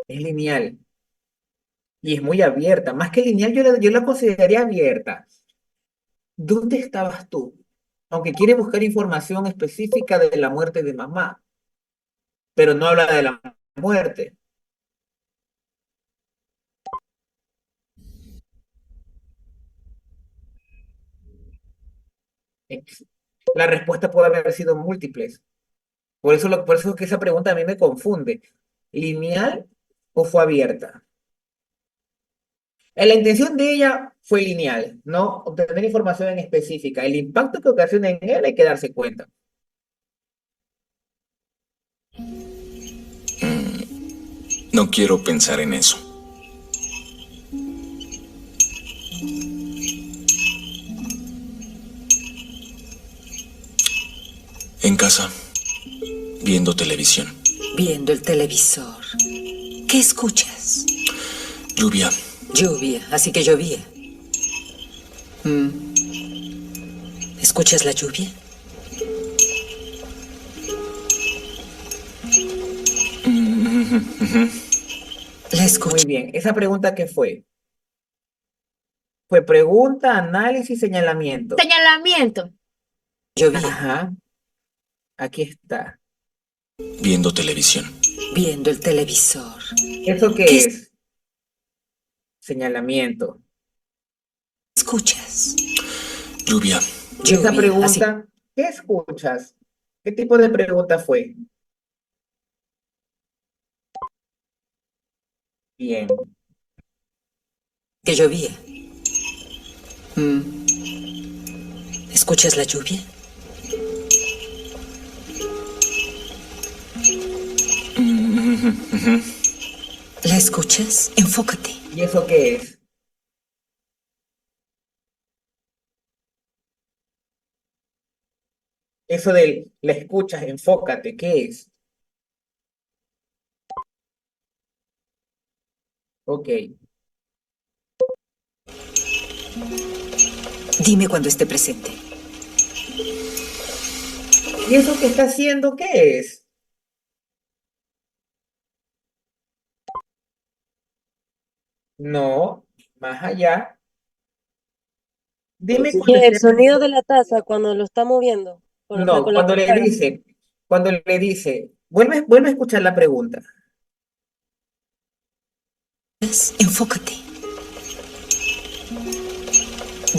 Es lineal y es muy abierta. Más que lineal, yo la consideraría abierta. ¿Dónde estabas tú? Aunque quiere buscar información específica de la muerte de mamá, pero no habla de la muerte. Ex- La respuesta puede haber sido múltiples. Por eso es que esa pregunta a mí me confunde. ¿Lineal o fue abierta? La intención de ella fue lineal, no obtener información en específica. El impacto que ocasiona en él hay que darse cuenta. No quiero pensar en eso. En casa, viendo televisión. Viendo el televisor. ¿Qué escuchas? Lluvia. Lluvia, así que llovía. ¿Escuchas la lluvia? La Muy escuchas. bien. ¿Esa pregunta qué fue? Fue pregunta, análisis, señalamiento. Señalamiento. Llovía. Ajá, aquí está. Viendo televisión. Viendo el televisor. ¿Eso ¿Qué qué es? Señalamiento. escuchas? Lluvia. Y esa Lluvia, así pregunta, ¿qué escuchas? ¿Qué tipo de pregunta fue? Bien. que llovía. ¿Escuchas la lluvia? ¿La escuchas? Enfócate. ¿Y eso qué es? Eso de la escuchas, enfócate, ¿qué es? Ok. Dime cuando esté presente. ¿Y eso que está haciendo qué es? No, más allá. Dime cuando ¿Qué? El esté sonido de presente. la taza cuando lo está moviendo, o sea, No, con la cuchara. vuelve a escuchar la pregunta. Enfócate.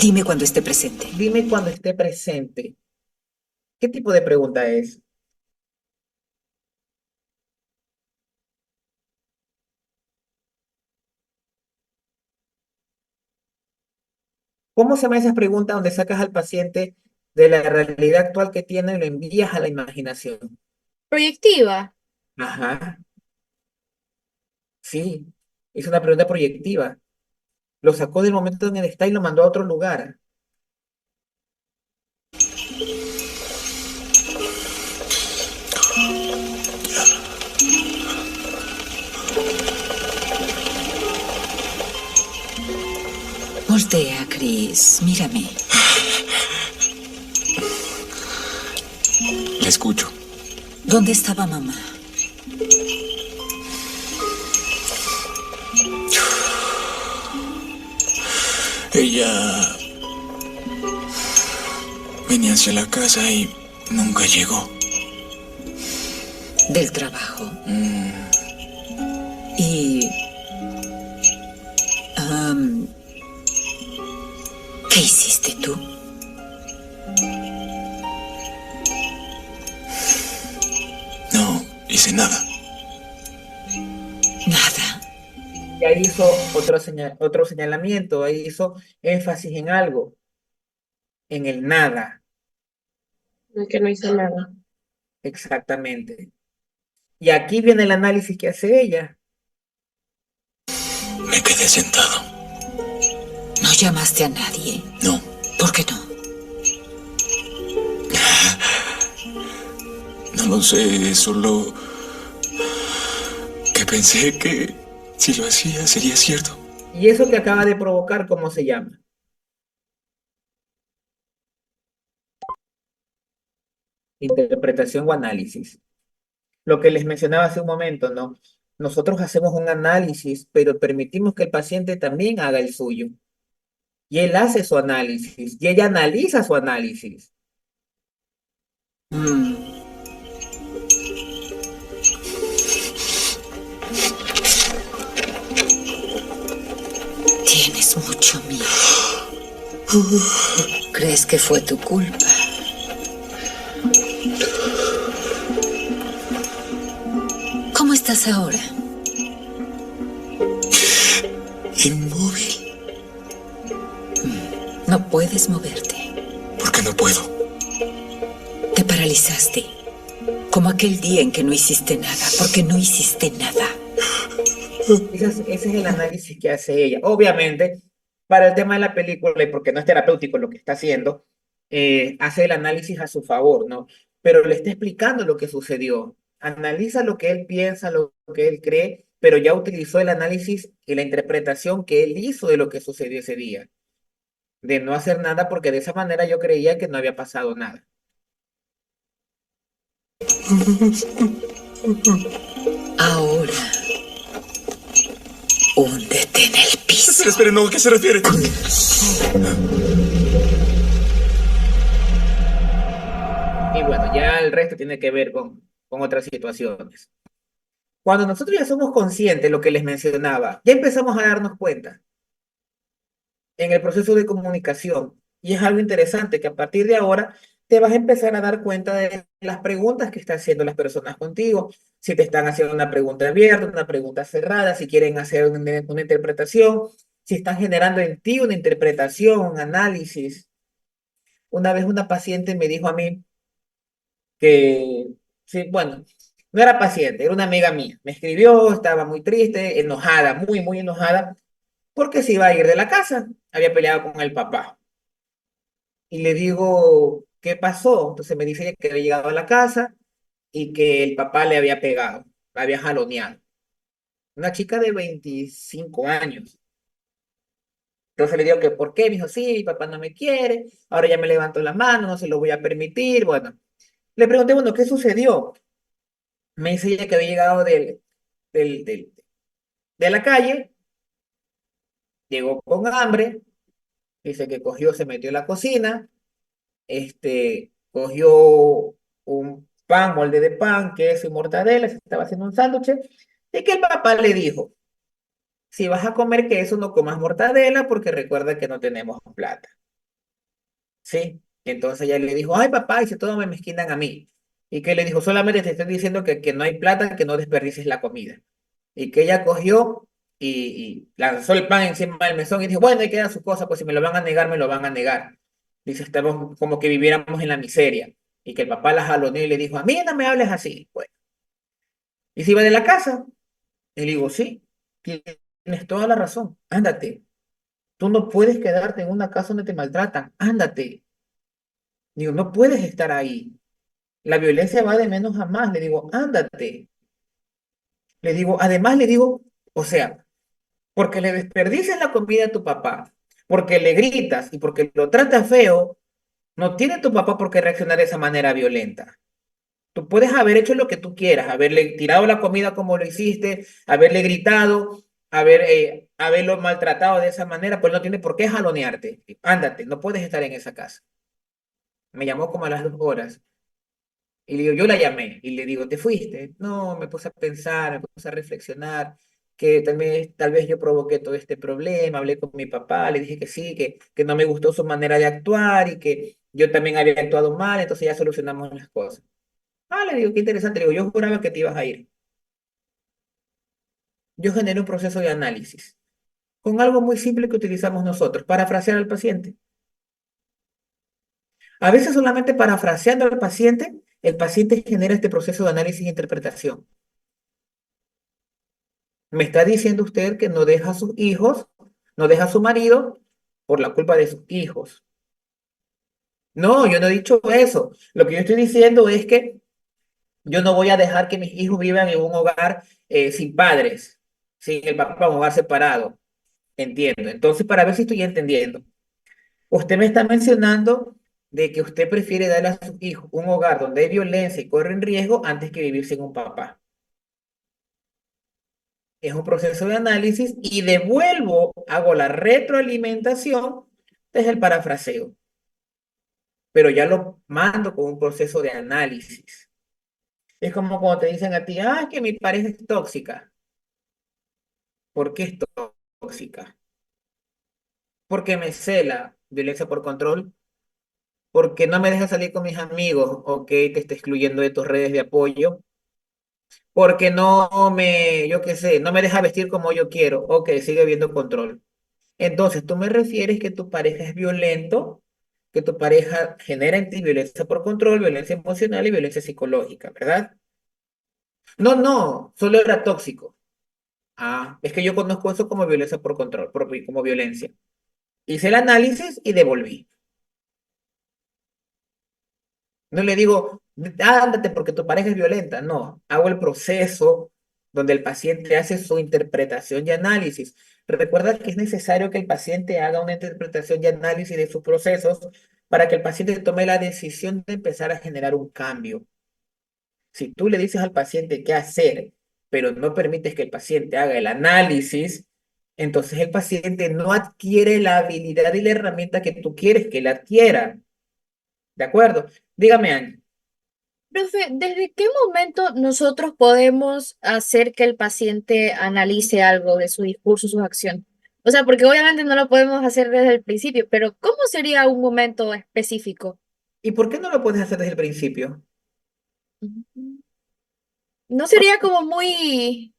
Dime cuando esté presente. Dime cuando esté presente. ¿Qué tipo de pregunta es? ¿Cómo se llama esas preguntas donde sacas al paciente de la realidad actual que tiene y lo envías a la imaginación? Proyectiva. Ajá, sí, es una pregunta proyectiva. Lo sacó del momento en el que está y lo mandó a otro lugar. Voltea, Chris. Mírame. La escucho. ¿Dónde estaba mamá? Ella venía hacia la casa y nunca llegó. Del trabajo. Y... am, ¿qué hiciste tú? No hice nada. Nada. Y ahí hizo otro señalamiento, ahí hizo énfasis en algo, en el nada, No es que no hice nada. exactamente. Y aquí viene el análisis que hace ella. Me quedé sentado. ¿No llamaste a nadie? No, ¿Por qué no? no lo sé, solo que pensé que si lo hacía sería cierto. Y eso que acaba de provocar, ¿cómo se llama? Interpretación o análisis. Lo que les mencionaba hace un momento, ¿no? Nosotros hacemos un análisis, pero permitimos que el paciente también haga el suyo. Y él hace su análisis, y ella analiza su análisis. Tienes mucho miedo. ¿Crees que fue tu culpa? ¿Cómo estás ahora? Inmóvil. No puedes moverte. ¿Por qué no puedo? Te paralizaste. Como aquel día en que no hiciste nada, porque no hiciste nada. Ese es el análisis que hace ella. Obviamente, para el tema de la película, y porque no es terapéutico lo que está haciendo, hace el análisis a su favor, ¿no? Pero le está explicando lo que sucedió. Analiza lo que él piensa, lo que él cree, pero ya utilizó el análisis y la interpretación que él hizo de lo que sucedió ese día. De no hacer nada, porque de esa manera yo creía que no había pasado nada. Ahora, húndete en el piso. Espere, no, ¿a qué se refiere? Y bueno, ya el resto tiene que ver con otras situaciones. Cuando nosotros ya somos conscientes de lo que les mencionaba, ya empezamos a darnos cuenta en el proceso de comunicación. Y es algo interesante que a partir de ahora te vas a empezar a dar cuenta de las preguntas que están haciendo las personas contigo. Si te están haciendo una pregunta abierta, una pregunta cerrada, si quieren hacer una interpretación, si están generando en ti una interpretación, un análisis. Una vez una paciente me dijo a mí que, sí, bueno, no era paciente, era una amiga mía. Me escribió, estaba muy triste, enojada, muy, muy enojada, porque se iba a ir de la casa. Había peleado con el papá. Y le digo, ¿qué pasó? Entonces me dice ella que había llegado a la casa y que el papá le había pegado, la había jaloneado. Una chica de 25 años. Entonces le digo que, ¿por qué? Me dijo, sí, mi papá no me quiere, ahora ya me levanto la mano, no se lo voy a permitir. Bueno, le pregunté, bueno, ¿qué sucedió? Me dice ella que había llegado del, de la calle Llegó con hambre, dice que cogió, se metió en la cocina, cogió un pan, molde de pan, queso y mortadela, se estaba haciendo un sándwich, y que el papá le dijo, si vas a comer queso, no comas mortadela porque recuerda que no tenemos plata. ¿Sí? Entonces ella le dijo, ay papá, y si todos me mezquinan a mí. Y que le dijo, solamente te estoy diciendo que no hay plata, que no desperdicies la comida. Y que ella cogió y lanzó el pan encima del mesón y dijo, bueno, ahí queda su cosa, pues si me lo van a negar, me lo van a negar. Dice, estamos como que viviéramos en la miseria. Y que el papá la jaloneó y le dijo, a mí no me hables así. Bueno, y se iba de la casa. Y le digo, sí, tienes toda la razón, ándate. Tú no puedes quedarte en una casa donde te maltratan, ándate. Digo, no puedes estar ahí. La violencia va de menos a más. Le digo, ándate. Le digo, además le digo, o sea, porque le desperdicias la comida a tu papá, porque le gritas y porque lo tratas feo, no tiene tu papá por qué reaccionar de esa manera violenta. Tú puedes haber hecho lo que tú quieras, haberle tirado la comida como lo hiciste, haberle gritado, haberlo maltratado de esa manera, pues no tiene por qué jalonearte. Ándate, no puedes estar en esa casa. Me llamó como a las 2 horas. Y le digo, yo la llamé y le digo, ¿te fuiste? No, me puse a pensar, me puse a reflexionar, que tal vez yo provoqué todo este problema, hablé con mi papá, le dije que sí, que no me gustó su manera de actuar y que yo también había actuado mal, entonces ya solucionamos las cosas. Ah, le digo, qué interesante, le digo, yo juraba que te ibas a ir. Yo generé un proceso de análisis con algo muy simple que utilizamos nosotros, parafrasear al paciente. A veces solamente parafraseando al paciente, el paciente genera este proceso de análisis e interpretación. Me está diciendo usted que no deja a sus hijos, no deja a su marido por la culpa de sus hijos. No, yo no he dicho eso. Lo que yo estoy diciendo es que yo no voy a dejar que mis hijos vivan en un hogar sin padres, sin el papá, un hogar separado. Entiendo. Entonces, para ver si estoy entendiendo, usted me está mencionando de que usted prefiere darle a sus hijos un hogar donde hay violencia y corren riesgo antes que vivir sin un papá. Es un proceso de análisis y devuelvo, hago la retroalimentación desde el parafraseo, pero ya lo mando con un proceso de análisis. Es como cuando te dicen a ti, ah, es que mi pareja es tóxica. ¿Por qué es tóxica? Porque me cela, violencia por control, porque no me deja salir con mis amigos, ok, te está excluyendo de tus redes de apoyo, porque yo qué sé, no me deja vestir como yo quiero, ok, sigue habiendo control. Entonces, tú me refieres que tu pareja es violento, que tu pareja genera en ti violencia por control, violencia emocional y violencia psicológica, ¿verdad? No, no, solo era tóxico. Ah, es que yo conozco eso como violencia por control, como violencia. Hice el análisis y devolví. No le digo, ándate porque tu pareja es violenta. No, hago el proceso donde el paciente hace su interpretación y análisis. Recuerda que es necesario que el paciente haga una interpretación y análisis de sus procesos para que el paciente tome la decisión de empezar a generar un cambio. Si tú le dices al paciente qué hacer, pero no permites que el paciente haga el análisis, entonces el paciente no adquiere la habilidad y la herramienta que tú quieres que él adquiera. ¿De acuerdo? Dígame, Angie. Profe, ¿desde qué momento nosotros podemos hacer que el paciente analice algo de su discurso, sus acciones? O sea, porque obviamente no lo podemos hacer desde el principio, pero ¿cómo sería un momento específico? ¿Y por qué no lo puedes hacer desde el principio? Ujú. ¿No sería como muy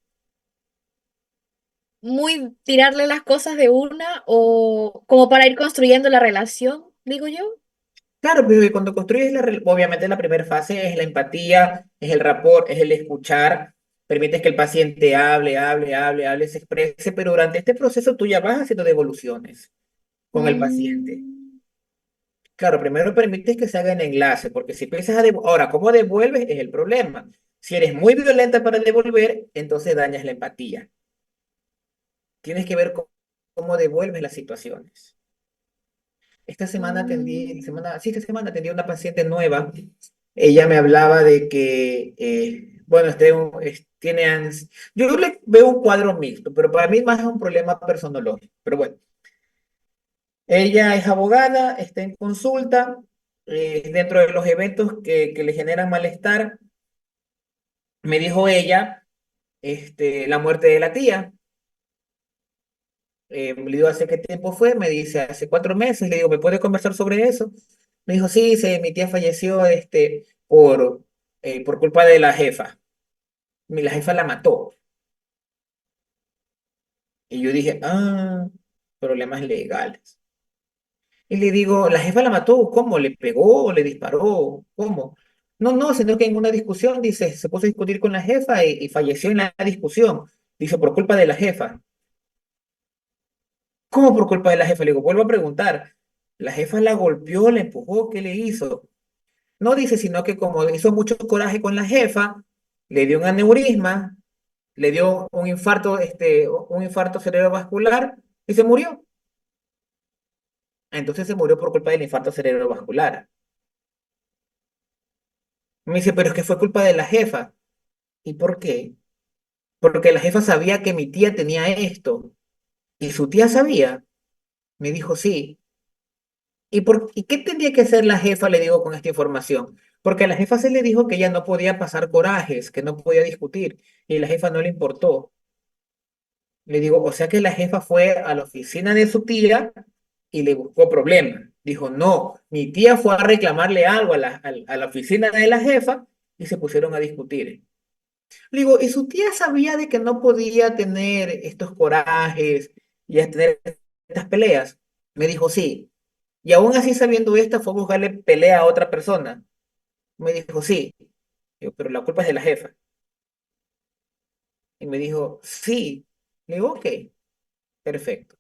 tirarle las cosas de una o como para ir construyendo la relación, digo yo? Claro, pero que cuando construyes obviamente la primera fase es la empatía, es el rapport, es el escuchar, permites que el paciente hable, se exprese, pero durante este proceso tú ya vas haciendo devoluciones con el paciente. Mm, Claro, primero permites que se haga el enlace, porque si empiezas a ahora, ¿cómo devuelves? Es el problema. Si eres muy violenta para devolver, entonces dañas la empatía. Tienes que ver cómo devuelves las situaciones. mm. Esta semana atendí a una paciente nueva. Ella me hablaba de que Bueno, yo le veo un cuadro mixto, pero para mí más es un problema personológico. Pero bueno, ella es abogada, está en consulta, dentro de los eventos que le generan malestar, me dijo ella, la muerte de la tía. Le digo, ¿hace qué tiempo fue? Me dice, hace 4 meses. Le digo, ¿me puede conversar sobre eso? Me dijo, sí, mi tía falleció, por culpa de la jefa. La jefa la mató. Y yo dije, problemas legales. Y le digo, ¿la jefa la mató? ¿Cómo? ¿Le pegó? ¿Le disparó? ¿Cómo? No, no, sino que en una discusión, dice, se puso a discutir con la jefa y falleció en la discusión. Dice, por culpa de la jefa. ¿Cómo por culpa de la jefa? Le digo, vuelvo a preguntar. ¿La jefa la golpeó, la empujó? ¿Qué le hizo? No dice, sino que como hizo mucho coraje con la jefa, le dio un aneurisma, le dio un infarto cerebrovascular y se murió. Entonces se murió por culpa del infarto cerebrovascular. Me dice, pero es que fue culpa de la jefa. ¿Y por qué? Porque la jefa sabía que mi tía tenía esto. ¿Y su tía sabía? Me dijo, sí. ¿Y qué tendría que hacer la jefa, le digo, con esta información? Porque a la jefa se le dijo que ella no podía pasar corajes, que no podía discutir, y a la jefa no le importó. Le digo, o sea que la jefa fue a la oficina de su tía y le buscó problemas. Dijo, no, mi tía fue a reclamarle algo a la oficina de la jefa y se pusieron a discutir. Le digo, ¿y su tía sabía de que no podía tener estos corajes y a tener estas peleas? Me dijo, sí. Y aún así sabiendo esta, fue a buscarle pelea a otra persona. Me dijo, sí. Digo, pero la culpa es de la jefa. Y me dijo, sí. Le digo, ok, perfecto.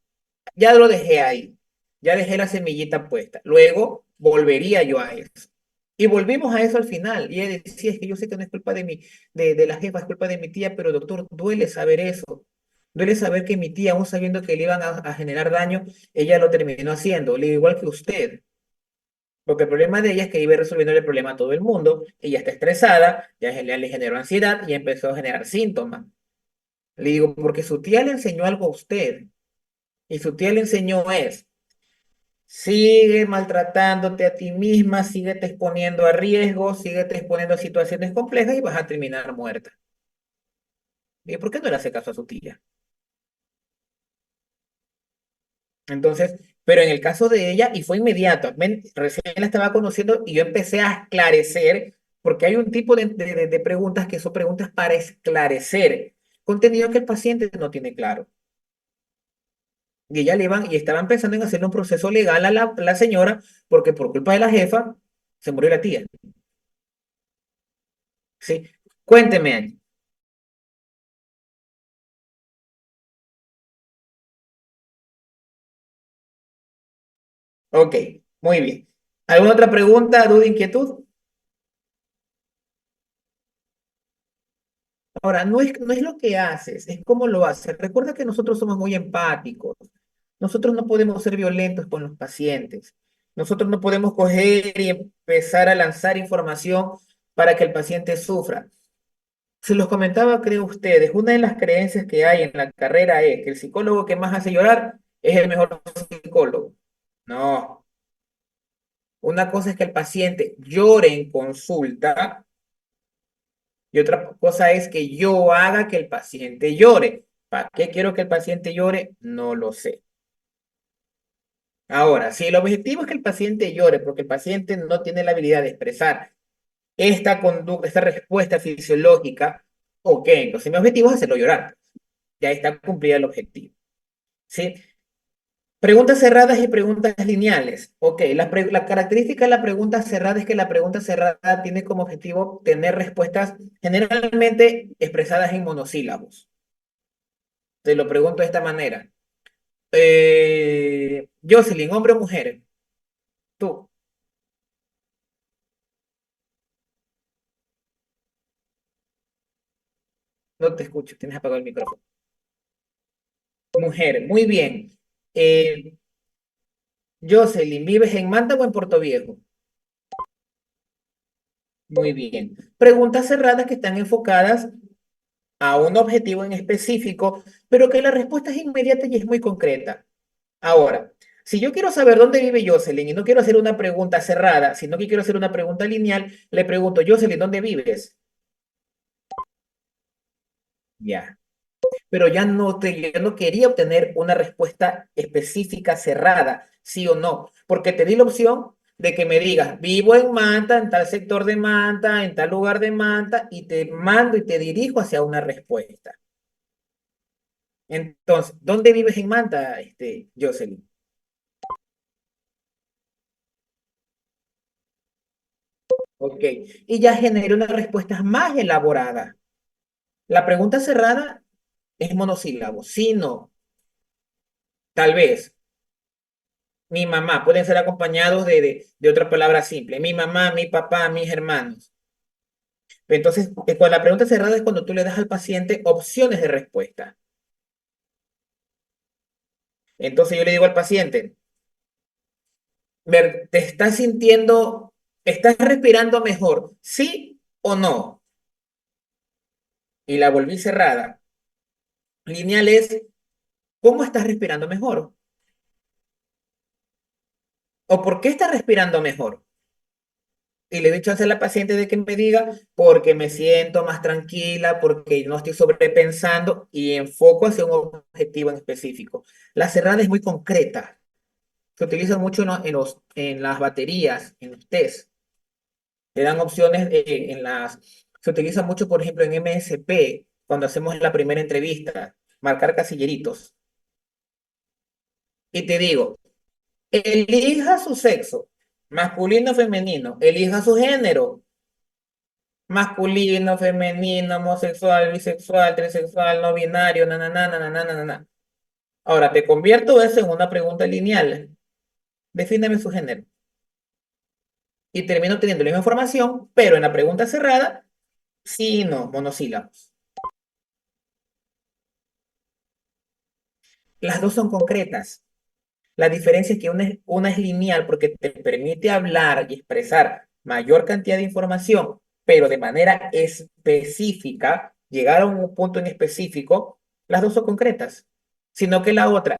Ya lo dejé ahí. Ya dejé la semillita puesta. Luego volvería yo a eso. Y volvimos a eso al final. Y ella decía, es que yo sé que no es culpa de la jefa, es culpa de mi tía, pero doctor, duele saber eso. Duele saber que mi tía, aún sabiendo que le iban a generar daño, ella lo terminó haciendo. Le digo, igual que usted. Porque el problema de ella es que iba resolviendo el problema a todo el mundo. Ella está estresada, ya le generó ansiedad y empezó a generar síntomas. Le digo, porque su tía le enseñó algo a usted. Y su tía le enseñó sigue maltratándote a ti misma, sigue te exponiendo a riesgos, sigue te exponiendo a situaciones complejas y vas a terminar muerta. ¿Y por qué no le hace caso a su tía? Entonces, pero en el caso de ella, y fue inmediato, recién la estaba conociendo y yo empecé a esclarecer, porque hay un tipo de preguntas que son preguntas para esclarecer contenido que el paciente no tiene claro. Y ella y estaban pensando en hacerle un proceso legal a la señora, porque por culpa de la jefa se murió la tía. ¿Sí? Cuénteme, Angie. Ok, muy bien. ¿Alguna otra pregunta, duda, inquietud? Ahora, no es lo que haces, es cómo lo haces. Recuerda que nosotros somos muy empáticos. Nosotros no podemos ser violentos con los pacientes. Nosotros no podemos coger y empezar a lanzar información para que el paciente sufra. Se los comentaba, creo ustedes, una de las creencias que hay en la carrera es que el psicólogo que más hace llorar es el mejor psicólogo. No, una cosa es que el paciente llore en consulta y otra cosa es que yo haga que el paciente llore. ¿Para qué quiero que el paciente llore? No lo sé. Ahora, si el objetivo es que el paciente llore porque el paciente no tiene la habilidad de expresar esta conducta, esta respuesta fisiológica, ok, entonces mi objetivo es hacerlo llorar. Ya está cumplido el objetivo. ¿Sí? Preguntas cerradas y preguntas lineales. Ok, la característica de la pregunta cerrada es que la pregunta cerrada tiene como objetivo tener respuestas generalmente expresadas en monosílabos. Te lo pregunto de esta manera. Jocelyn, hombre o mujer, tú, no te escucho, tienes apagado el micrófono. Mujer, muy bien. Eh, Jocelyn, ¿vives en Manta o en Puerto Viejo? Muy bien. Preguntas cerradas que están enfocadas a un objetivo en específico, pero que la respuesta es inmediata y es muy concreta. Ahora, si yo quiero saber dónde vive Jocelyn y no quiero hacer una pregunta cerrada, sino que quiero hacer una pregunta lineal, le pregunto, Jocelyn, ¿dónde vives? Ya. Pero ya no quería obtener una respuesta específica cerrada, sí o no, porque te di la opción de que me digas, vivo en Manta, en tal sector de Manta, en tal lugar de Manta, y te mando y te dirijo hacia una respuesta. Entonces, ¿dónde vives en Manta, Jocelyn? Ok, y ya generé una respuesta más elaborada. La pregunta cerrada es monosílabo, sí, no, tal vez. Mi mamá, pueden ser acompañados de otra palabra simple. Mi mamá, mi papá, mis hermanos. Entonces, con la pregunta cerrada es cuando tú le das al paciente opciones de respuesta. Entonces yo le digo al paciente, ¿te estás sintiendo, estás respirando mejor? ¿Sí o no? Y la volví cerrada. Lineal es, ¿cómo estás respirando mejor? ¿O por qué estás respirando mejor? Y le he dicho a la paciente de que me diga, porque me siento más tranquila, porque no estoy sobrepensando y enfoco hacia un objetivo en específico. La cerrada es muy concreta. Se utiliza mucho en las baterías, en los test. Te dan opciones Se utiliza mucho, por ejemplo, en MSP, cuando hacemos la primera entrevista, marcar casilleritos. Y te digo, elija su sexo, masculino o femenino, elija su género. Masculino, femenino, homosexual, bisexual, trisexual, no binario, na, na, na, na, na, na, na, na. Ahora, te convierto eso en una pregunta lineal. Defíname su género. Y termino teniendo la misma información, pero en la pregunta cerrada, sí y no, monosílabos. Las dos son concretas. La diferencia es que una es lineal porque te permite hablar y expresar mayor cantidad de información, pero de manera específica, llegar a un punto en específico, las dos son concretas. Sino que la otra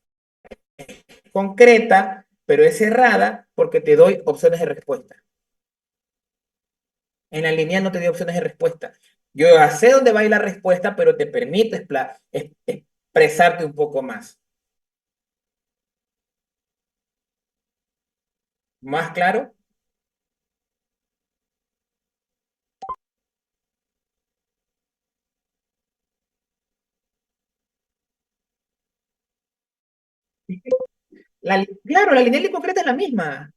concreta, pero es cerrada porque te doy opciones de respuesta. En la lineal no te doy opciones de respuesta. Yo ya sé dónde va a ir la respuesta, pero te permite expresarte un poco más. ¿Más claro? Claro, la lineal y concreta es la misma.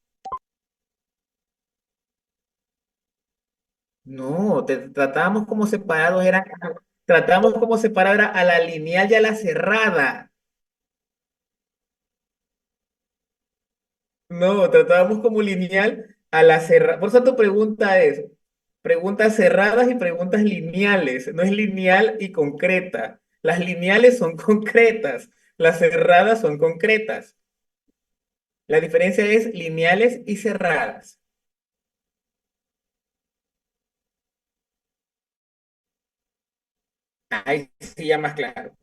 No, tratábamos como separados, tratamos como separado era a la lineal y a la cerrada. No, tratábamos como lineal a la cerrada. Por eso tu pregunta es preguntas cerradas y preguntas lineales. No es lineal y concreta. Las lineales son concretas, las cerradas son concretas. La diferencia es lineales y cerradas. Ahí sí ya más claro.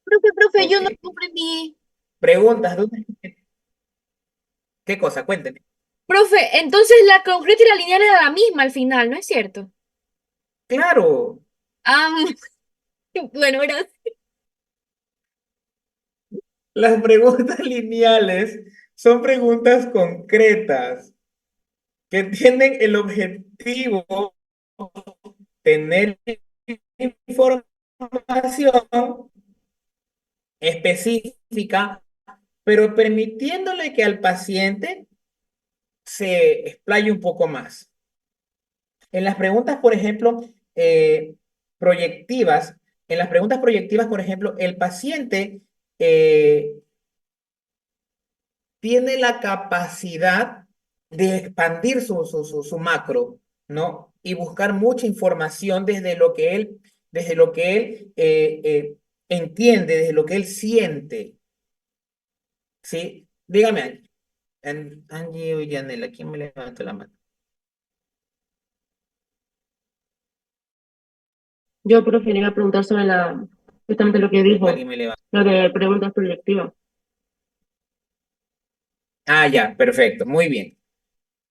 Profe, yo Ok. no comprendí. Preguntas, dudas. ¿Qué cosa? Cuénteme. Profe, entonces la concreta y la lineal era la misma al final, ¿no es cierto? Claro, Ah, bueno, gracias. las preguntas lineales son preguntas concretas que tienen el objetivo tener información específica, pero permitiéndole que al paciente se explaye un poco más. En las preguntas, por ejemplo, proyectivas, en las preguntas proyectivas, por ejemplo, el paciente eh, tiene la capacidad de expandir su macro, ¿no? Y buscar mucha información desde lo que él entiende, desde lo que él siente, ¿sí? Dígame, Angie. Angie o Yanela, ¿quién me levantó la mano? Yo preferiría preguntar sobre justamente lo que dijo, Alguien me levantó. lo de preguntas proyectivas. Ah, ya, perfecto, muy bien.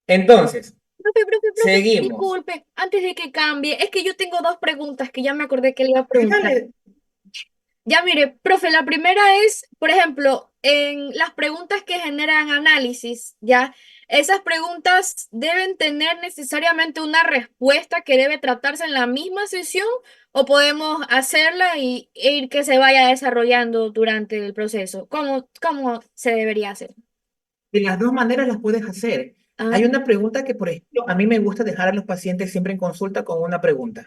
Entonces, Profe, seguimos. disculpe, antes de que cambie, es que yo tengo dos preguntas que ya me acordé que le iba a preguntar. Dígale, Ya mire, profe, la primera es, por ejemplo, en las preguntas que generan análisis, ¿ya? Esas preguntas deben tener necesariamente una respuesta que debe tratarse en la misma sesión o podemos hacerla e ir que se vaya desarrollando durante el proceso. ¿Cómo se debería hacer? de las dos maneras las puedes hacer. Ah, Hay una pregunta que, por ejemplo, a mí me gusta dejar a los pacientes siempre en consulta con una pregunta.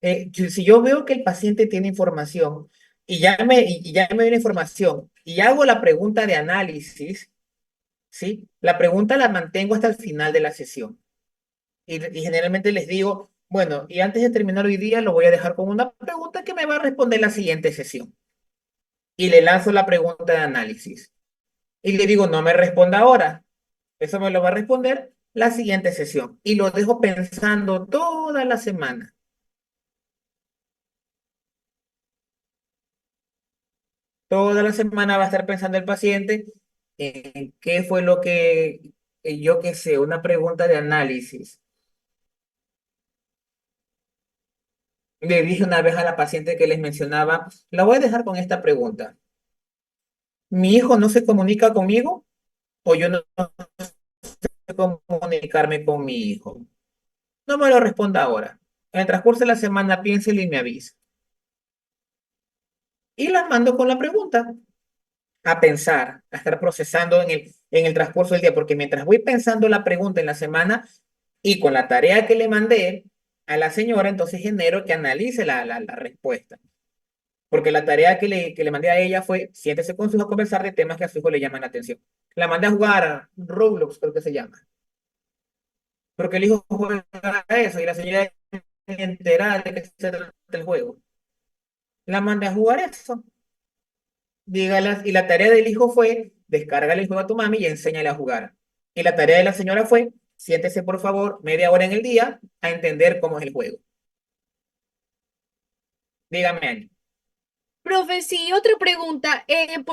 Si yo veo que el paciente tiene información y ya me dio la información y hago la pregunta de análisis, ¿sí? La pregunta la mantengo hasta el final de la sesión. Y generalmente les digo, bueno, y antes de terminar hoy día lo voy a dejar con una pregunta que me va a responder la siguiente sesión. Y le lanzo la pregunta de análisis. Y le digo, no me responda ahora. Eso me lo va a responder la siguiente sesión. Y lo dejo pensando toda la semana. Toda la semana va a estar pensando el paciente en qué fue lo que, yo qué sé, una pregunta de análisis. Le dije una vez a la paciente que les mencionaba, la voy a dejar con esta pregunta. ¿Mi hijo no se comunica conmigo o yo no sé comunicarme con mi hijo? No me lo responda ahora. En el transcurso de la semana piénselo y me avisa. Y la mando con la pregunta a pensar, a estar procesando en el transcurso del día, porque mientras voy pensando la pregunta en la semana y con la tarea que le mandé a la señora, entonces genero que analice la respuesta. Porque la tarea que le mandé a ella fue, siéntese con su hijo a conversar de temas que a su hijo le llaman la atención. La mandé a jugar a Roblox, creo que se llama. Porque el hijo juega a eso y la señora enterada de que se trata el juego. La mandé a jugar eso. Dígalas, y la tarea del hijo fue, descárgale el juego a tu mami y enséñale a jugar. Y la tarea de la señora fue, siéntese por favor media hora en el día a entender cómo es el juego. Dígame, Angie. profe, sí, otra pregunta.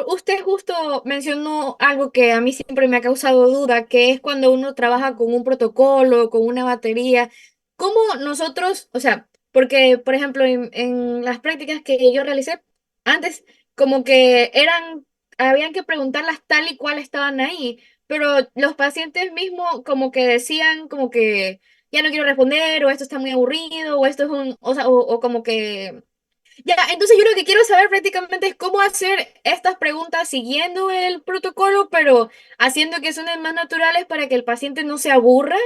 Usted justo mencionó algo que a mí siempre me ha causado duda, que es cuando uno trabaja con un protocolo, con una batería. ¿Cómo nosotros, o sea, porque, por ejemplo, en las prácticas que yo realicé antes, como que habían que preguntarlas tal y cual estaban ahí, pero los pacientes mismos como que decían como que ya no quiero responder, o esto está muy aburrido, o esto es o sea, o como que ya, entonces yo lo que quiero saber prácticamente es cómo hacer estas preguntas siguiendo el protocolo, pero haciendo que suenen más naturales para que el paciente no se aburra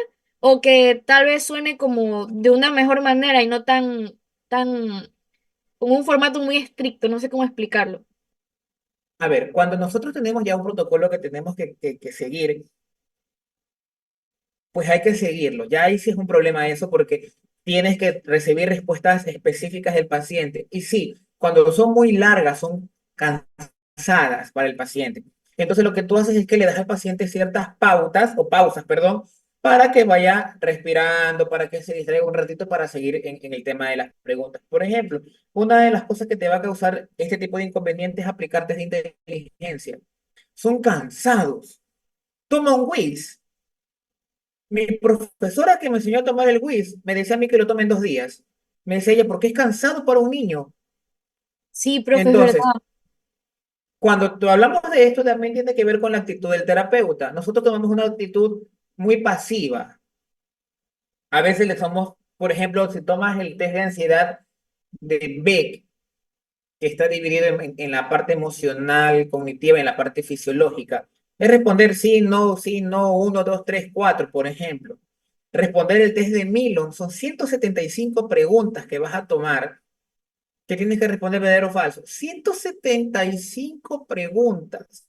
o que tal vez suene como de una mejor manera y no con un formato muy estricto, no sé cómo explicarlo. A ver, cuando nosotros tenemos ya un protocolo que tenemos que seguir, pues hay que seguirlo. Ya ahí sí es un problema eso porque tienes que recibir respuestas específicas del paciente. Y sí, cuando son muy largas, son cansadas para el paciente. Entonces lo que tú haces es que le das al paciente ciertas pautas o pausas, perdón, para que vaya respirando, para que se distraiga un ratito para seguir en el tema de las preguntas. Por ejemplo, una de las cosas que te va a causar este tipo de inconvenientes es aplicar test de inteligencia. Son cansados. Toma un Wiz. Mi profesora que me enseñó a tomar el WIS me decía a mí que lo tome en 2 días. Me decía ella, porque es cansado para un niño. Sí, profe, es Entonces, verdad. cuando hablamos de esto, también tiene que ver con la actitud del terapeuta. Nosotros tomamos una actitud muy pasiva. A veces le somos, por ejemplo, si tomas el test de ansiedad de Beck, que está dividido en la parte emocional, cognitiva y en la parte fisiológica, es responder sí, no, uno, dos, tres, cuatro, por ejemplo. Responder el test de Milon son 175 preguntas que vas a tomar, que tienes que responder verdadero o falso. 175 preguntas.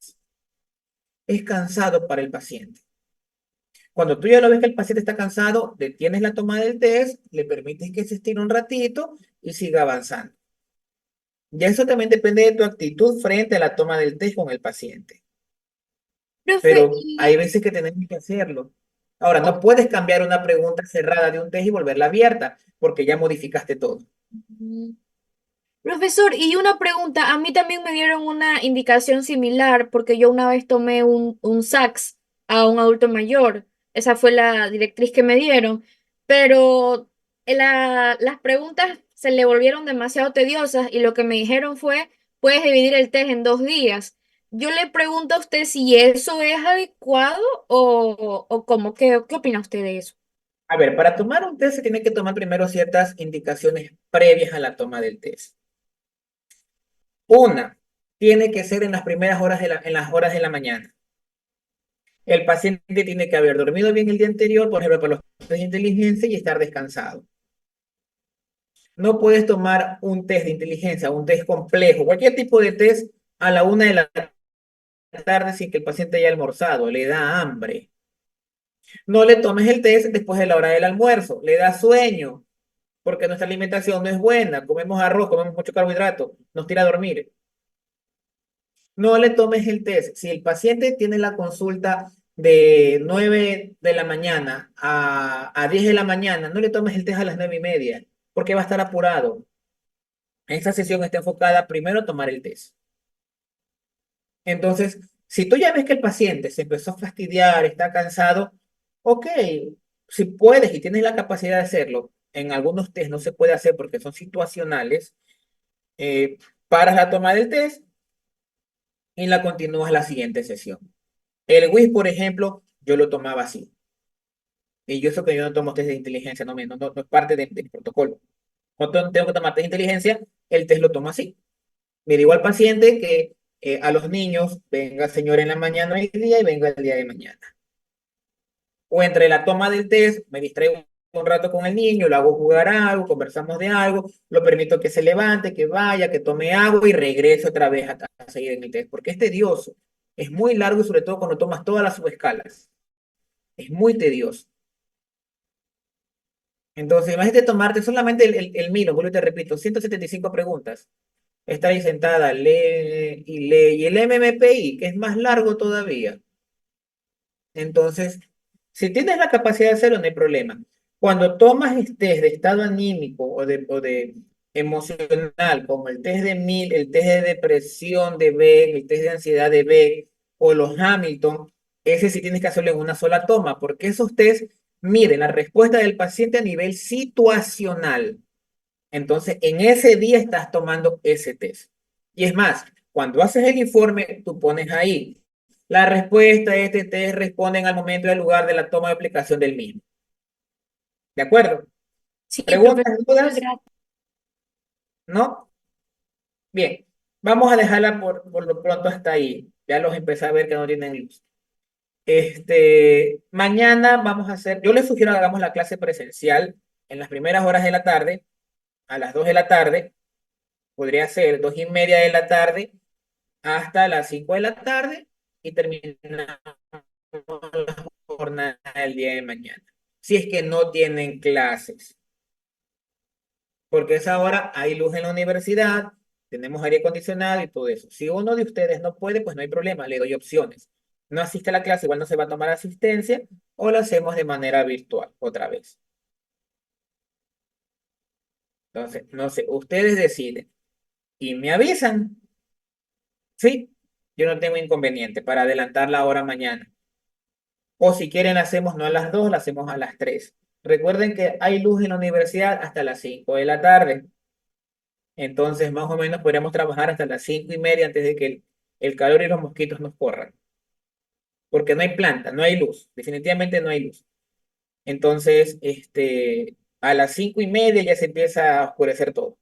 Es cansado para el paciente. Cuando tú ya lo ves que el paciente está cansado, detienes la toma del test, le permites que se estire un ratito y siga avanzando. Ya eso también depende de tu actitud frente a la toma del test con el paciente. Profe, pero hay veces que tenemos que hacerlo. Ahora, no puedes cambiar una pregunta cerrada de un test y volverla abierta, porque ya modificaste todo. profesor, y una pregunta, a mí también me dieron una indicación similar porque yo una vez tomé un SACS a un adulto mayor, esa fue la directriz que me dieron, pero las preguntas se le volvieron demasiado tediosas y lo que me dijeron fue, puedes dividir el test en 2 días. Yo le pregunto a usted si eso es adecuado o cómo, ¿qué opina usted de eso? A ver, para tomar un test se tiene que tomar primero ciertas indicaciones previas a la toma del test. Una, tiene que ser en las primeras horas en las horas de la mañana. El paciente tiene que haber dormido bien el día anterior, por ejemplo, para los test de inteligencia y estar descansado. No puedes tomar un test de inteligencia, un test complejo, cualquier tipo de test a la 1 de la tarde sin que el paciente haya almorzado, le da hambre. No le tomes el test después de la hora del almuerzo, le da sueño, porque nuestra alimentación no es buena, comemos arroz, comemos mucho carbohidrato, nos tira a dormir. No le tomes el test. Si el paciente tiene la consulta de 9 de la mañana a 10 de la mañana, no le tomes el test a las 9:30, porque va a estar apurado. Esta sesión está enfocada primero a tomar el test. Entonces, si tú ya ves que el paciente se empezó a fastidiar, está cansado, ok, si puedes y tienes la capacidad de hacerlo, en algunos test no se puede hacer porque son situacionales, eh, paras la toma del test y la continúas la siguiente sesión. El WIS, por ejemplo, yo lo tomaba así. Y yo sé que yo no tomo test de inteligencia, no es parte del protocolo. Cuando tengo que tomar test de inteligencia, el test lo tomo así. Me digo al paciente que a los niños, venga señor en la mañana hoy día y venga el día de mañana. O entre la toma del test, me distraigo un rato con el niño, lo hago jugar algo, conversamos de algo, lo permito que se levante, que vaya, que tome agua y regrese otra vez a seguir en el test, porque es tedioso, es muy largo y sobre todo cuando tomas todas las subescalas, es muy tedioso. Entonces, imagínate tomarte solamente el mínimo, vuelvo y te repito, 175 preguntas. Está ahí sentada, lee y lee. Y el MMPI, que es más largo todavía. Entonces, si tienes la capacidad de hacerlo, no hay problema. Cuando tomas test de estado anímico o de emocional, como el test de Mil, el test de depresión de Beck, el test de ansiedad de Beck o los Hamilton, ese sí tienes que hacerlo en una sola toma, porque esos test miden la respuesta del paciente a nivel situacional. Entonces, en ese día estás tomando ese test. Y es más, cuando haces el informe, tú pones ahí, la respuesta de este test responden al momento y al lugar de la toma de aplicación del mismo. ¿De acuerdo? Sí, profesor, ¿Preguntas, muchas dudas? gracias. ¿No? Bien, vamos a dejarla por lo pronto hasta ahí. Ya los empecé a ver que no tienen luz. Mañana vamos a hacer, yo les sugiero que hagamos la clase presencial en las primeras horas de la tarde, a las 2 de la tarde, podría ser 2:30 de la tarde hasta las 5 de la tarde y terminamos la jornada el día de mañana. Si es que no tienen clases, porque a esa hora hay luz en la universidad, tenemos aire acondicionado y todo eso. Si uno de ustedes no puede, pues no hay problema, le doy opciones. No asiste a la clase, igual no se va a tomar asistencia o lo hacemos de manera virtual otra vez. Entonces, no sé, ustedes deciden y me avisan. Sí, yo no tengo inconveniente para adelantar la hora mañana. O si quieren, la hacemos no a las 2, la hacemos a las 3. Recuerden que hay luz en la universidad hasta las 5 de la tarde. Entonces, más o menos podríamos trabajar hasta las 5:30 antes de que el calor y los mosquitos nos corran. Porque no hay planta, no hay luz. Definitivamente no hay luz. Entonces, a las 5:30 ya se empieza a oscurecer todo.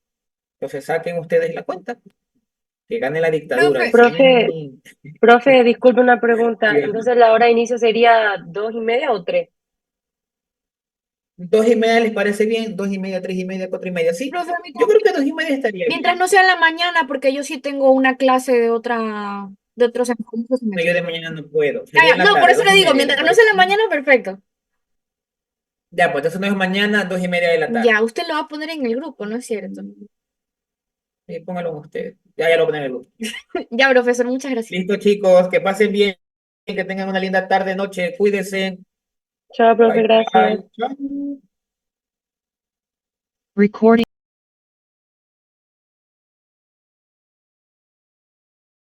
Entonces, saquen ustedes la cuenta. Que gane la dictadura. Profe, Sí. Profe, disculpe una pregunta. Dígame. Entonces, ¿la hora de inicio sería 2:30 o 3? 2:30 les parece bien, 2:30, 3:30, 4:30, sí. profe, a mí Yo como creo que 2:30 estaría mientras bien. no sea en la mañana, porque yo sí tengo una clase de otros enfoques. No, yo de mañana no puedo. Ya, Sería ya, en la no, por tarde, eso dos le y digo, media, ¿le mientras no sea parece en la bien? mañana, perfecto. Ya, pues entonces no es mañana, 2:30 de la tarde. Ya, usted lo va a poner en el grupo, ¿no es cierto? Póngalo ustedes. Ya lo ponen en el grupo. Ya, profesor, muchas gracias. Listo, chicos, que pasen bien. que tengan una linda tarde, noche. Cuídense. Chao, profe, Bye, gracias. bye. Chao. Recording